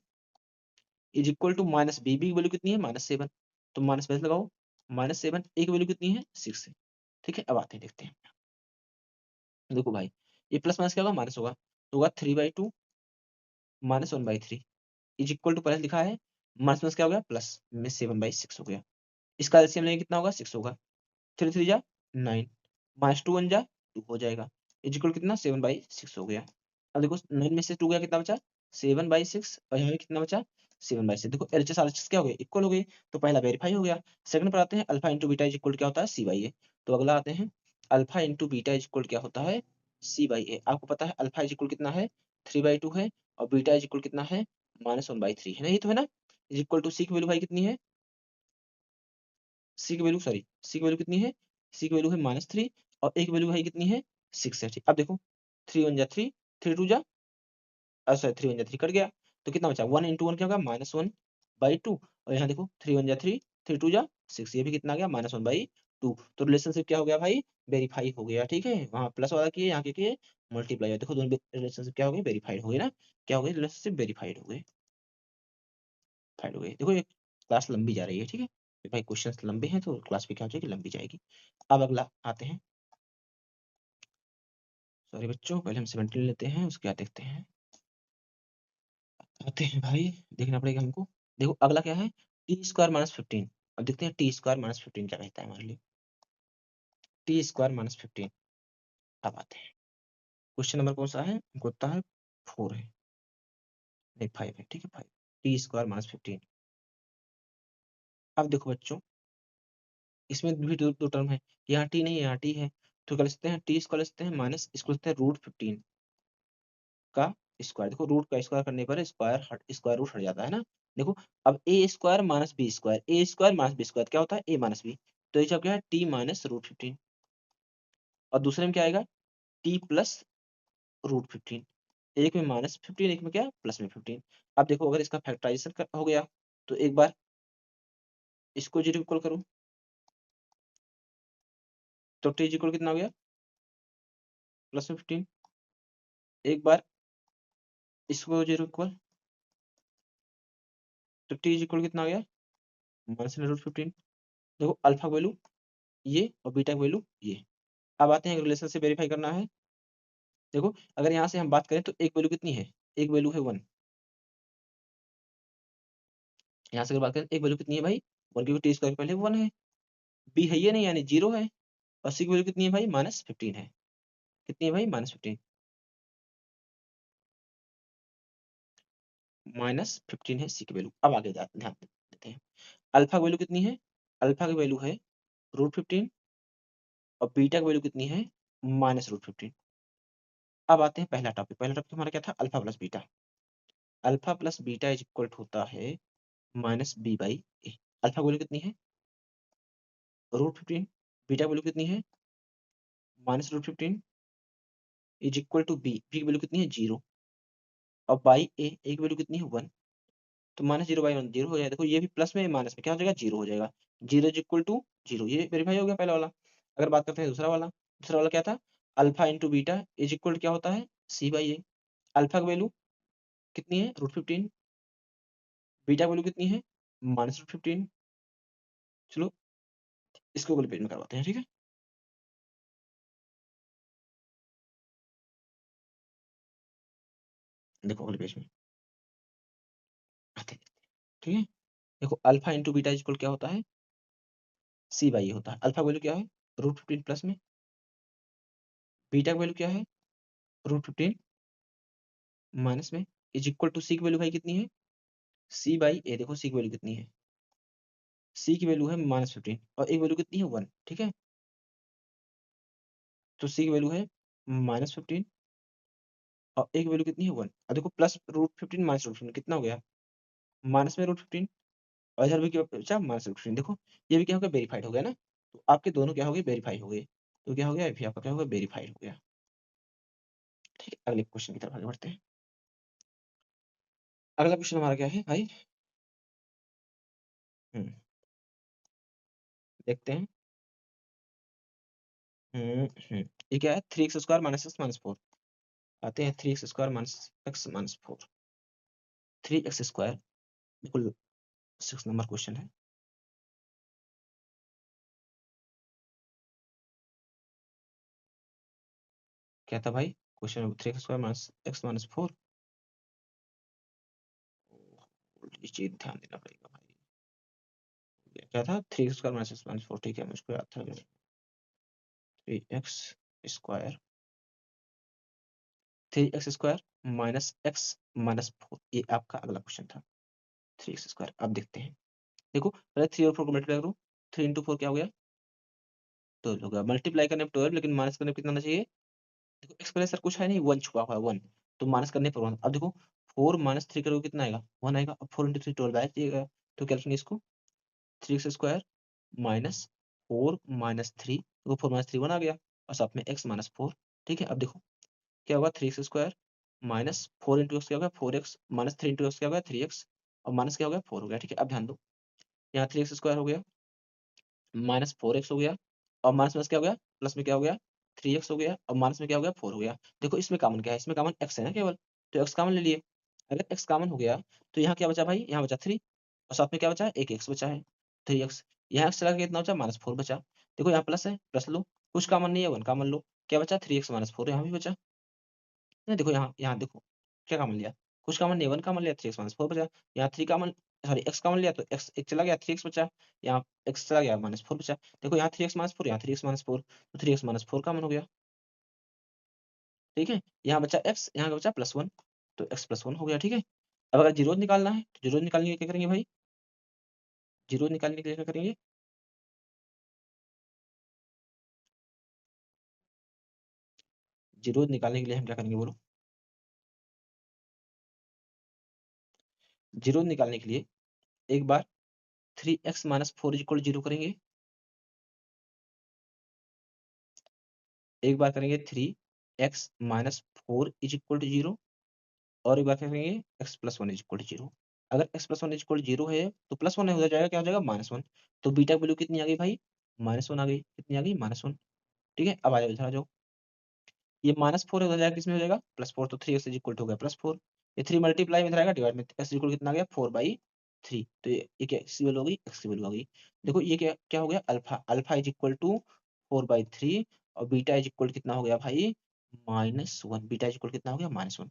Speaker 1: इज इक्वल टू -b की वैल्यू कितनी है -7, तो माइनस प्लस लगाओ, -7 a की वैल्यू कितनी है 6 है। ठीक है, अब आते हैं देखते हैं, देखो भाई ये प्लस माइनस क्या होगा माइनस होगा, तो होगा 3/2 -1/3 इज इक्वल टू, पहले लिखा है माइनस प्लस क्या हो गया प्लस में 7/6 हो गया, इसका एलसीएम लेंगे कितना होगा 6 होगा, 3 3 जा 9, -2 1 जा 2 हो जाएगा, इज इक्वल कितना 7/6 हो गया। अब देखो 9 में से 2 गया कितना बचा 7/6, और यहाँ पे कितना बचा 7/6। देखो एलएचएस आरएचएस क्या हो गए इक्वल हो गए, तो पहला वेरीफाई हो गया। सेकंड पर आते हैं, alpha into beta is equal क्या होता है c/a, तो अगला आते हैं alpha into beta is equal क्या होता है c/a। आपको पता है अल्फा इज इक्वल कितना है 3/2 है, और बीटा इज इक्वल कितना है -1/3 है ना, ये तो है ना, इज इक्वल टू सी की वैल्यू भाई कितनी है, सी की वैल्यू सॉरी सी की वैल्यू कितनी है, सी की वैल्यू है -3, और ए की वैल्यू भाई कितनी है 6 है। ठीक, अब देखो 3 1 जा 3, 3 2 जा सॉरी 3 1 जा 3 कट गया, तो कितना बचा 1 इंटू 1 क्या होगा -1/2, और यहाँ देखो 3 1 जा 3, 3 2 जा 6, ये भी कितना आ गया -1/2। तो रिलेशनशिप क्या हो गया भाई वेरीफाई हो गया। ठीक है, वहाँ प्लस वाला किए यहाँ के किए मल्टीप्लाई, देखो दोनों रिलेशनशिप क्या हो गए वेरीफाइड हो गए ना, क्या हो गए रिलेशनशिप वेरीफाइड हो गए, फाइड हो गए। देखो ये क्लास लंबी जा रही है, ठीक है, तो भाई क्वेश्चंस लंबे हैं तो क्लास भी क्या हो जाएगी लंबी जाएगी। अब अगला आते हैं, सॉरी बच्चों पहले हम 17 लेते हैं उसके बाद देखते हैं, आते हैं भाई देखना पड़ेगा हमको। देखो अगला क्या है t² - 15, अब देखते हैं t² - 15 क्या कहता है हमारे लिए, t² - 15। अब आते हैं क्वेश्चन नंबर कौन सा है हमको पता है 4 है, नहीं 5 है, ठीक है 5, t² - 15। अब देखो बच्चों इसमें भी दो टर्म है, यहाँ t नहीं है यहाँ t है, तो क्या लिखते हैं t इसको लिखते हैं माइनस इसको लिखते हैं √15 का स्क्वायर। देखो रूट का स्क्वायर करने पर स्क्वायर रूट हट जाता है ना। देखो अब a² - b², a² - b² क्या होता है a - b, तो ये क्या है t -√15, और दूसरे में क्या आएगा t +√15, एक में -15 एक में क्या प्लस में 15। अब देखो अगर इसका फैक्टराइजेशन हो गया तो एक बार इसको 0 इक्वल करो, तो t इक्वल कितना हो गया +15, एक बार इसको 0 इक्वल, तो t इक्वल कितना आ गया -√15। देखो अल्फा वैल्यू ये और बीटा वैल्यू ये। अब आते हैं रिलेशन से वेरीफाई करना है। देखो अगर यहाँ से हम बात करें तो एक वैल्यू कितनी है, एक वैल्यू है 1, यहाँ से अगर बात करें एक वैल्यू कितनी है भाई 1, क्योंकि टी स्क्वायर पहले 1 है, बी है ये नहीं यानी 0 है, और सी की वैल्यू कितनी है भाई -15 है। कितनी है भाई -15, -15 है सी की वैल्यू। अब आगे ध्यान देते हैं, अल्फा की वैल्यू कितनी है, अल्फा की वैल्यू है √15 और बीटा की वैल्यू कितनी है -√15। अब आते हैं पहला टॉपिक हमारा क्या था, alpha plus beta. Alpha plus beta is equal होता है -b/a। अल्फा की वैल्यू कितनी है √15, बीटा की वैल्यू कितनी है -√15 इज इक्वल टू बी की वैल्यू कितनी है 0, और बाई ए की वैल्यू कितनी है 1, तो -0/1 0 हो जाएगा। देखो ये भी प्लस में माइनस में क्या हो जाएगा 0 हो जाएगा, 0 इज इक्वल टू 0, ये वेरीफाई हो गया पहला वाला। अगर बात करते हैं दूसरा वाला क्या था, alpha into beta is equal क्या होता है c/a। अल्फा की वैल्यू कितनी है √15, बीटा की वैल्यू कितनी है -√15। चलो इसको अगले पेज में करवाते हैं, ठीक है। देखो अगले पेज में आते हैं, ठीक है। देखो अल्फा इंटू बीटा इक्वल क्या होता है c/a होता है। अल्फा वैल्यू क्या है √15 प्लस में, बीटा वैल्यू क्या है √15 माइनस में, इज इक्वल टू सी की वैल्यू भाई कितनी है c/a। देखो सी की वैल्यू कितनी है, सी की वैल्यू है -15 और एक वैल्यू कितनी है 1, ठीक है। तो सी की वैल्यू है -15 और एक वैल्यू कितनी है 1, और देखो प्लस √15 -√15 कितना हो गया माइनस में √15, और इधर भी क्या बचा -15। देखो ये भी क्या हो गया वेरीफाइड हो गया ना, तो आपके दोनों क्या हो गए वेरीफाई हो गए, तो क्या हो गया भी आपका क्या हो गया वेरीफाइड हो गया। ठीक है अगले क्वेश्चन की तरफ आगे बढ़ते हैं। अगला क्वेश्चन हमारा क्या है भाई, हम्म, देखते हैं। ये क्या है 3x² - x - 4। आते हैं 3x² - x - 4, 3x², बिल्कुल 6 नंबर क्वेश्चन है। क्या था भाई क्वेश्चन 3x² - x - 4, ये चीज ध्यान देना पड़ेगा भाई। ये क्या था 3x² - x - 4, ठीक है मुझको याद था 3x² 3x² - x - 4, ये आपका अगला क्वेश्चन था 3x²। अब देखते हैं, देखो पहले 3 और 4 को मल्टीप्लाई करो, 3 इंटू 4 क्या हो गया 12 होगा, मल्टीप्लाई करने पर 12 लेकिन माइनस करने पर कितना आना चाहिए, देखो एक्स पहले सर कुछ है नहीं 1 छुपा हुआ है 1, तो माइनस करने पर 1। अब देखो 4 - 3 करोगे कितना आएगा 1 आएगा, अब 4 इंटू 3 12 बैच जाएगा, तो कैलकुलेट इसको 3x² माइनस 4 - 3, देखो 4 - 3 1 आ गया, और साथ में x - 4। ठीक है अब देखो क्या होगा 3x² माइनस 4 इंटू एक्स क्या होगा 4x माइनस 3 इंटू एक्स क्या होगा 3x, और माइनस क्या हो गया 4 हो गया। ठीक है अब ध्यान दो, यहाँ 3x² हो गया -4x हो गया, और माइनस प्लस क्या हो गया प्लस में क्या हो गया 3x हो गया, और माइनस में क्या हो गया 4 हो गया। देखो इसमें कॉमन क्या है, इसमें कॉमन x है ना केवल, तो x कॉमन ले लिए। अगर x कॉमन हो गया तो यहाँ क्या बचा भाई, यहाँ बचा 3, और साथ में क्या बचा है एक x बचा है 3x, यहाँ x चला गया कितना बचा -4 बचा। देखो यहाँ प्लस है प्लस लो, कुछ कॉमन नहीं है 1 कॉमन लो, क्या बचा 3x - 4 यहाँ भी बचा। नहीं देखो यहाँ यहाँ देखो क्या कॉमन लिया, कुछ कॉमन नहीं 1 कॉमन लिया 3x - 4 बचा, यहाँ 3 कॉमन सॉरी x कॉमन लिया तो x एक चला गया 3x बचा, यहाँ x चला गया -4 बचा। देखो यहाँ 3x - 4 यहाँ 3x - 4, तो 3x - 4 कॉमन हो गया। ठीक है यहाँ बचा x, यहाँ का बचा +1, तो x +1 हो गया। ठीक है अब अगर जीरो निकालना है तो जीरो निकालने के लिए क्या करेंगे भाई, जीरो निकालने के लिए क्या करेंगे, जीरो निकालने के लिए हम क्या करेंगे बोलो, जीरो निकालने के लिए एक बार 3x - 4 = 0 करेंगे, एक बार करेंगे 3x - 4 = 0, और एक बार क्या करेंगे x + 1 = 0। अगर x + 1 = 0 है तो +1 हो जाएगा, क्या हो जाएगा -1, तो बीटा की वैल्यू कितनी आ गई भाई -1 आ गई, कितनी आ गई -1। ठीक है अब आ जाओ इधर आ जाओ, ये -4 हो जाएगा किसमें हो जाएगा +4, तो 3x = हो गया +4, ये 3 मल्टीप्लाई में इधर आएगा डिवाइड में, x इक्वल कितना आ गया 4/3, तो ये क्या x की वैल्यू हो गई, x की वैल्यू आ गई। देखो ये क्या क्या हो गया अल्फा, अल्फा = 4/3, और बीटा कितना हो गया भाई -1, बीटा कितना हो गया -1।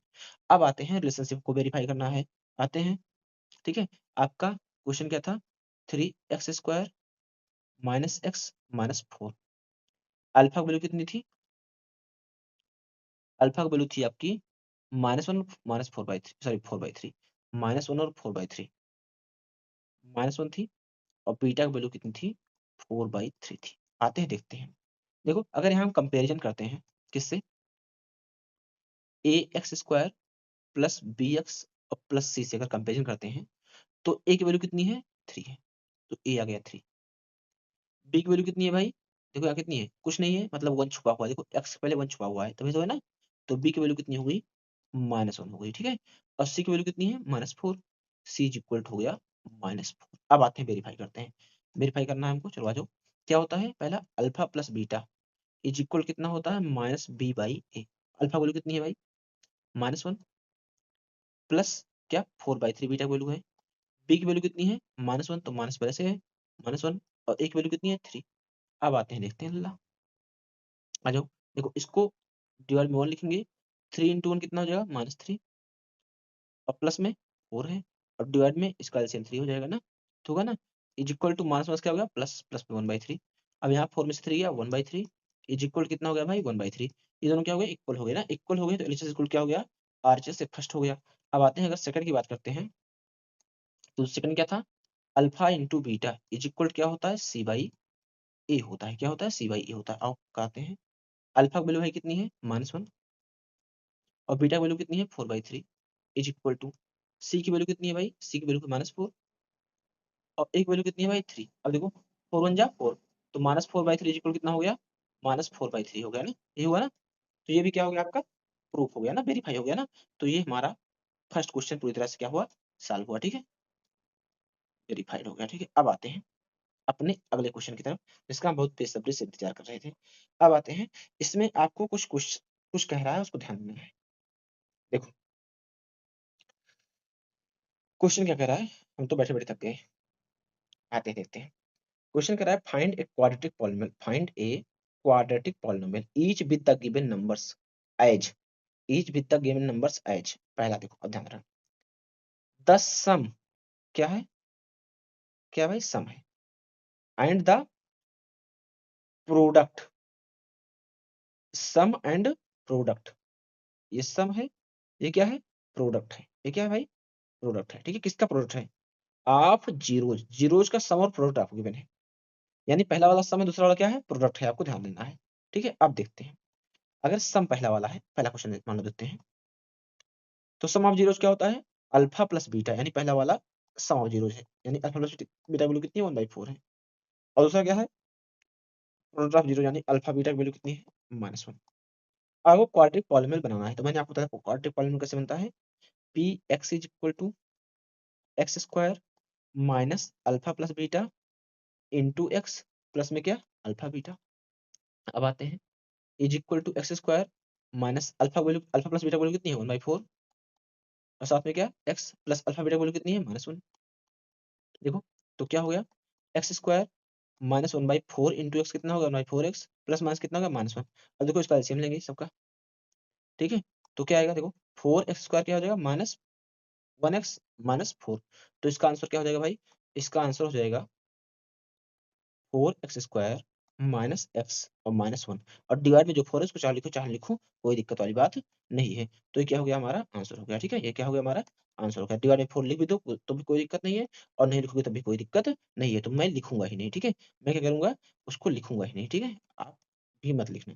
Speaker 1: अब आते हैं रिलेशनशिप को वेरीफाई करना है, आते हैं। ठीक है आपका क्वेश्चन क्या था, 3x² minus x minus 4। Alpha की वैल्यू कितनी थी, अल्फा की वैल्यू थी आपकी -1 -4/3, सॉरी 4/3, -1 और 4/3, -1 थी, और बीटा की वैल्यू कितनी थी, 4/3 थी। आते हैं देखते हैं। देखो अगर यहाँ हम कंपेरिजन करते हैं किससे, ax² प्लस bx और प्लस c से अगर कंपेरिजन करते हैं तो a की वैल्यू कितनी है, 3 है, तो a आ गया 3। b की वैल्यू कितनी है भाई, देखो यहाँ कितनी है, कुछ नहीं है, मतलब 1 छुपा हुआ है, देखो x से पहले 1 छुपा हुआ है तभी तो है ना। तो b की वैल्यू कितनी हो गई, -1 हो गई, ठीक है। और c की वैल्यू कितनी है, -4, c इज इक्वल हो गया -4। अब आते हैं वेरीफाई करते हैं, वेरीफाई करना है हमको, चलो आ जाओ। क्या होता है, पहला alpha plus beta is equal कितना होता है, -b/a। अल्फा वैल्यू कितनी है भाई, -1, प्लस क्या 4/3 बीटा वैल्यू है। बी की वैल्यू कितनी है, -1, तो माइनस पहले से है, -1, और ए की वैल्यू कितनी है, 3। अब आते हैं देखते हैं अल्लाह, आ जाओ। देखो इसको डिवाइड में 1 लिखेंगे, 3 × 1 कितना हो जाएगा, -3, और प्लस में 4 है, और डिवाइड में इसका एलसीएम 3 हो जाएगा ना, तो होगा ना, इज इक्वल टू -1 क्या हो गया, प्लस प्लस में 1/3। अब यहाँ 4 में से 3 गया, 1/3, इज इक्वल कितना हो गया भाई, 1/3। ये दोनों क्या हो गया, इक्वल हो गए ना, इक्वल हो गए तो एलएचएस इक्वल क्या हो गया, आरएचएस से फर्स्ट हो गया। अब आते हैं अगर सेकंड की बात करते हैं, तो सेकंड क्या था, alpha into beta is equal क्या होता है, c/a होता है, क्या होता है, c/a होता है। आओ कहते हैं, अल्फा की वैल्यू भाई कितनी है, -1, और बीटा की वैल्यू कितनी है, 4/3, इज इक्वल टू सी की वैल्यू कितनी है भाई, सी की वैल्यू -4, और ए की वैल्यू कितनी है भाई, 3। अब देखो 4 1 जा 4, तो -4/3 इज इक्वल कितना हो गया, -4/3 हो गया ना, ये हुआ ना। तो ये भी क्या हो गया आपका, प्रूफ हो गया ना, वेरीफाई हो गया ना। तो ये हमारा फर्स्ट क्वेश्चन पूरी तरह से क्या हुआ, सॉल्व हुआ, ठीक है, वेरीफाइड हो गया, ठीक है। अब आते हैं अपने अगले क्वेश्चन की तरफ, जिसका हम बहुत बेसब्री से इंतजार कर रहे थे। अब आते हैं, इसमें आपको कुछ कुछ कुछ कह रहा है, उसको ध्यान देना है। देखो क्वेश्चन क्या कह रहा है, हम तो बैठे बैठे थक गए, आते हैं देखते हैं। क्वेश्चन कह रहा है, find a quadratic polynomial each with the given numbers as, each with the given numbers as. पहला देखो, अब ध्यान रखना, द सम क्या है, क्या भाई, सम है, and the product, sum and product, ये सम है, ये क्या है, प्रोडक्ट है, ये क्या है भाई, प्रोडक्ट है, ठीक है। किसका प्रोडक्ट है, ऑफ जीरोज, जीरोज का सम और प्रोडक्ट आपको गिवन है, यानी पहला वाला सम है, दूसरा वाला क्या है, प्रोडक्ट है, आपको ध्यान देना है, ठीक है। अब देखते हैं, अगर सम पहला वाला है, पहला क्वेश्चन मान लो देखते हैं, तो सम ऑफ जीरोज क्या होता है, अल्फा प्लस बीटा, यानी पहला वाला सम ऑफ जीरोज है, यानी अल्फा प्लस बीटा वैल्यू कितनी है, 1/4 है, और दूसरा क्या है, प्रोडक्ट ऑफ जीरो, यानी अल्फा बीटा की वैल्यू कितनी है, -1। आपको क्वाड्रेटिक पॉलीनोमियल बनाना है, तो मैंने आपको बताया क्वाड्रेटिक पॉलीनोमियल कैसे बनता है, P x is equal to x² minus alpha plus beta into X plus में क्या, अल्फा बीटा। अब आते हैं, is equal to x² minus alpha value, alpha plus beta value कितनी है, 1/4, और साथ में क्या, x plus alpha beta value कितनी है, -1। देखो तो क्या हो गया, x² -1/4 इंटू एक्स कितना होगा, 1/4x, प्लस माइनस कितना होगा, -1। अब देखो इसका एलसीएम लेंगे सबका, ठीक है। तो क्या आएगा, देखो 4x² क्या हो जाएगा, -1x -4, तो इसका आंसर क्या हो जाएगा भाई, इसका आंसर हो जाएगा 4x² माइनस एक्स और -1, और डिवाइड में जो 4 है उसको चाहे लिखो, कोई दिक्कत वाली बात नहीं है। तो ये क्या हो गया, हमारा आंसर हो गया, ठीक है, ये क्या हो गया, हमारा आंसर हो गया। डिवाइड में 4 लिख भी दो तो भी कोई दिक्कत नहीं है, और नहीं लिखोगे तब भी कोई दिक्कत नहीं है, तो मैं लिखूंगा ही नहीं, ठीक है, मैं क्या करूंगा, उसको लिखूंगा ही नहीं, ठीक है, आप भी मत लिखना,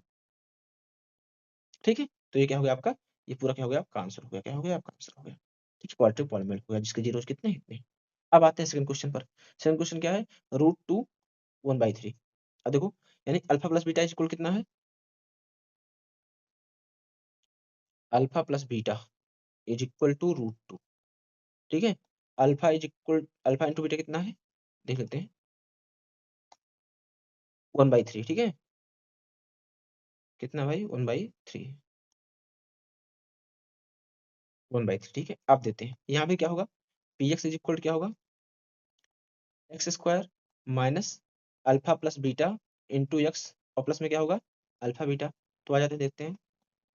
Speaker 1: ठीक है। तो ये क्या हो गया आपका, ये पूरा क्या हो गया, आपका आंसर हो गया, क्या हो गया, आपका आंसर हो गया, ठीक है, क्वाड्रेटिक पॉलीनोमियल हो गया, जिसके जीरोस कितने हैं, इतने। अब आते हैं सेकंड क्वेश्चन पर। सेकंड क्वेश्चन क्या है, √2 1/3। अब देखो, यानी अल्फा प्लस बीटा इक्वल कितना है, alpha plus beta is equal to √2, ठीक है। Alpha is equal, alpha into beta कितना है, देख लेते हैं, 1/3, ठीक है, कितना भाई, 1/3, 1/3, ठीक है। अब देते हैं, यहाँ पे क्या होगा, पी एक्स इज इक्वल क्या होगा, x² minus alpha plus beta into x, और प्लस में क्या होगा, अल्फा बीटा। तो आ जाते हैं देखते हैं,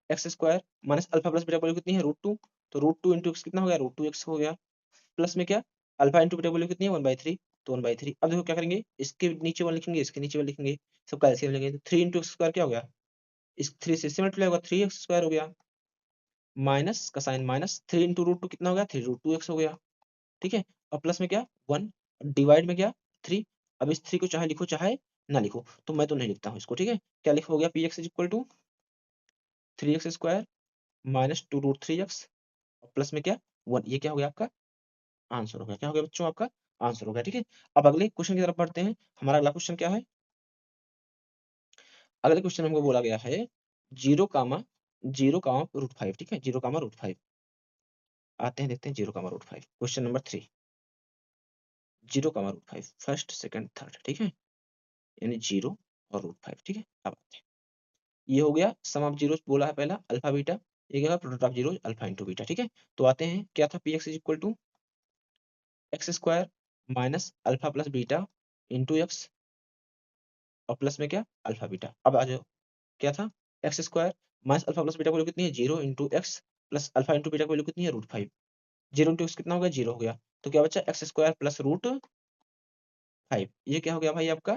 Speaker 1: x² minus alpha plus beta value कितनी है, √2, तो √2 इंटू एक्स कितना हो गया, √2x हो गया, प्लस में क्या, अल्फा इंटू बीटा वैल्यू कितनी है 1/3, तो 1/3। अब देखो क्या करेंगे, इसके नीचे 1 लिखेंगे, इसके नीचे 1 लिखेंगे, सबका एलसीएम लेंगे, तो 3 इंटू एक्स स्क्वायर क्या हो गया, इस 3 से इससे मल्टीप्लाई होगा, 3x स्क्वायर हो गया, माइनस का sign minus, 3 into root two कितना हो गया, 3√2x हो गया, ठीक है। और प्लस में क्या 1, डिवाइड में क्या 3। अब इस 3 को चाहे लिखो चाहे ना लिखो, तो मैं तो नहीं लिखता हूँ इसको, ठीक है। क्या लिखा हो गया, P x is equal to 3x square minus 2√3x plus में क्या 1, ये क्या हो गया आपका आंसर हो गया। क्या हो गया बच्चों, आपका आंसर हो गया, ठीक है। अब अगले क्वेश्चन की तरफ बढ़ते हैं। हमारा अगला क्वेश्चन क्या है, अगले क्वेश्चन हमको बोला गया है 0, 0, √5, ठीक है, 0, √5। आते हैं देखते हैं 0, √5, question number 3, 0, √5 first second third, ठीक है, यानी 0 और √5, ठीक है। अब आते हैं, ये हो गया सम ऑफ जीरो बोला है पहला अल्फा बीटा, ये क्या product of zero alpha into beta, ठीक है। तो आते हैं क्या था, P x is equal to x square minus alpha plus beta into x और प्लस में क्या अल्फा बीटा। अब आ जाओ, क्या था X square minus alpha plus beta की वैल्यू कितनी है 0 into X plus alpha into beta की वैल्यू कितनी है √5, 0 इंटू एक्स कितना हो गया 0 हो गया, तो क्या बचा एक्स स्क्वायर प्लस √5, ये क्या हो गया भाई आपका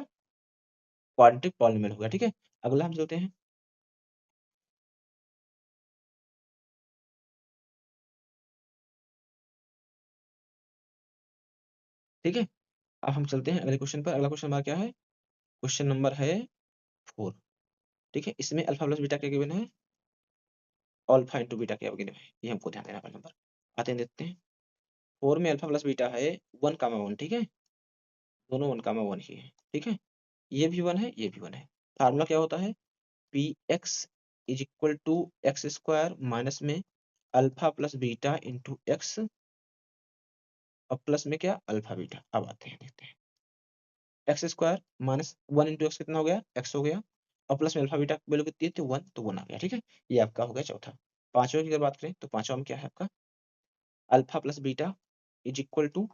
Speaker 1: क्वाड्रेटिक पॉलिनोमियल हो गया, ठीक है। अगला हम चलते हैं, ठीक है। अब हम चलते हैं अगले क्वेश्चन पर। अगला क्वेश्चन हमारा क्या है, क्वेश्चन नंबर है 4, ठीक है। इसमें अल्फा प्लस बीटा क्या गिवन है, अल्फा इंटू बीटा क्या गिवन है, ये हमको ध्यान देना पहले नंबर। आते हैं देखते हैं, 4 में अल्फा प्लस बीटा है 1, 1, ठीक है, दोनों 1, 1 ही है, ठीक है। ये भी 1 है, ये भी 1 है। फार्मूला क्या होता है, P x is equal to x square minus में alpha plus beta into x और प्लस में क्या अल्फा बीटा। अब आते हैं देखते हैं, x square minus 1 into x कितना हो गया, एक्स हो गया, और प्लस में अल्फा बीटा की वैल्यू कितनी थी 1, तो 1 आ गया, ठीक है। ये आपका हो गया चौथा। पांचवें की अगर बात करें तो पांचवा में क्या है आपका, alpha plus beta is equal to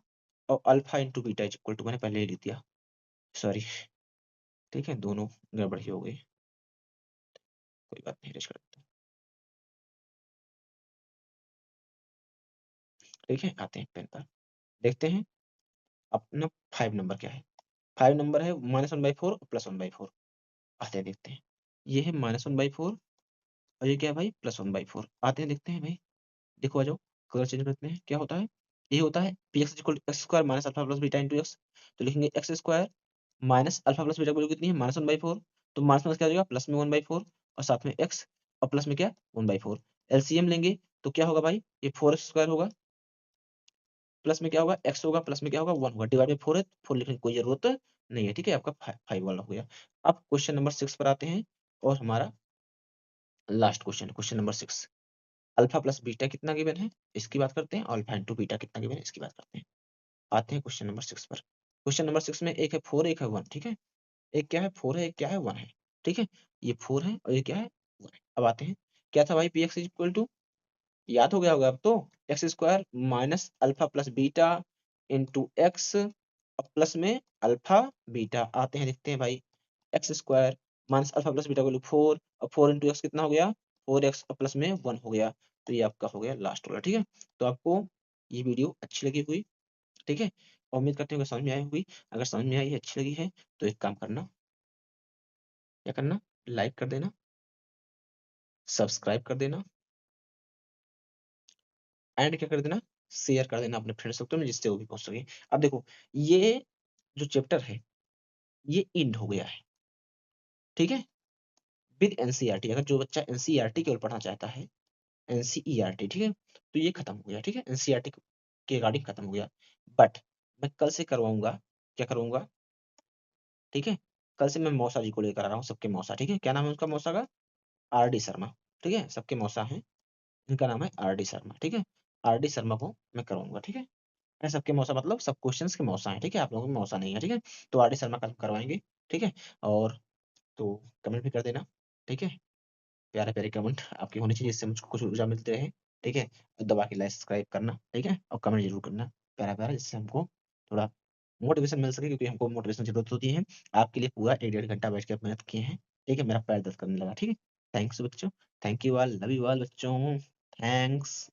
Speaker 1: और alpha into beta is equal to, मैंने पहले ही लिख दिया, सॉरी, ठीक है, दोनों गड़बड़ ही हो गई, कोई बात नहीं, रेश कर देते हैं, ठीक है। आते हैं पेन पर, देखते हैं अपना 5 नंबर क्या है। 5 नंबर है -1/4 +1/4। आते हैं देखते हैं, ये है -1/4 और ये क्या है भाई +1/4। आते हैं देखते हैं भाई, देखो आ जाओ, कलर चेंज करते हैं, क्या होता है, ये होता है P x equal x square minus alpha plus beta into x, तो लिखेंगे x square minus alpha plus beta की वैल्यू कितनी है -1/4, तो माइनस माइनस क्या हो जाएगा प्लस में 1/4 और साथ में एक्स और प्लस में क्या 1/4, एलसीएम लेंगे तो क्या होगा भाई, ये 4x स्क्वायर होगा, प्लस में क्या होगा एक्स होगा, प्लस में क्या होगा 1 होगा, डिवाइड में 4 है, 4 लिखने की कोई जरूरत नहीं है, ठीक है, आपका 5 वाला हो गया। अब क्वेश्चन नंबर 6 पर आते हैं और हमारा last question, question number 6, alpha plus beta कितना गिवन है इसकी बात करते हैं, अल्फा इंटू बीटा कितना गिवन है इसकी बात करते हैं। आते हैं क्वेश्चन नंबर 6 पर। क्वेश्चन नंबर 6 में एक है 4, एक है 1, ठीक है, एक क्या है 4 है, एक क्या है 1 है, ठीक है, ये 4 है और ये क्या है 1 है। अब आते हैं, क्या था भाई पी एक्स इक्वल टू, याद हो गया होगा अब तो, X square minus alpha plus beta into x और प्लस में अल्फा बीटा। आते हैं देखते हैं भाई, x square minus alpha plus beta को वैल्यू 4 और 4 इंटू एक्स कितना हो गया 4x और प्लस में 1 हो गया, तो ये आपका हो गया लास्ट वाला, ठीक है। तो आपको ये वीडियो अच्छी लगी हुई, ठीक है, और उम्मीद करते हैं कि समझ में आई होगी। अगर समझ में आई है, अच्छी लगी है, तो एक काम करना, क्या करना, लाइक कर देना, सब्सक्राइब कर देना एंड क्या कर देना, शेयर कर देना अपने फ्रेंड सर्कल में, जिससे वो भी पहुंच सके। अब देखो, ये जो चैप्टर है ये इंड हो गया है, ठीक है, विद एनसीईआरटी। अगर जो बच्चा एनसीईआरटी केवल पढ़ना चाहता है, एनसीईआरटी, ठीक है, तो ये खत्म हो गया, ठीक है, एनसीईआरटी के रिगार्डिंग खत्म हो गया। बट मैं कल से करवाऊंगा, क्या करवाऊंगा, ठीक है, कल से मैं मौसा जी को लेकर आ रहा हूँ, सबके मौसा, ठीक है, क्या नाम है उसका मौसा का, आर डी शर्मा, ठीक है, सबके मौसा है, इनका नाम है आर डी शर्मा, ठीक है, आर डी शर्मा को मैं करवाऊंगा, ठीक है। मैं सबके मौसा मतलब सब क्वेश्चंस के मौसा है, ठीक है, आप लोगों के मौसा नहीं है, ठीक है। तो आर डी शर्मा कल करवाएंगे, ठीक है। और तो कमेंट भी कर देना, ठीक है, प्यारे प्यारे कमेंट आपकी होनी चाहिए, जिससे मुझको कुछ ऊर्जा मिलती रहे, ठीक है। और दबा के लाइक सब्सक्राइब करना, ठीक है, और कमेंट जरूर करना प्यारा प्यारा, जिससे हमको थोड़ा मोटिवेशन मिल सके, क्योंकि हमको मोटिवेशन की जरूरत होती है। आपके लिए पूरा 1 1.5 घंटा बैठ के मेहनत किए हैं, ठीक है, मेरा पैर दर्द करने लगा, ठीक है। थैंक्स बच्चों, thank you all, love you all बच्चों, थैंक्स।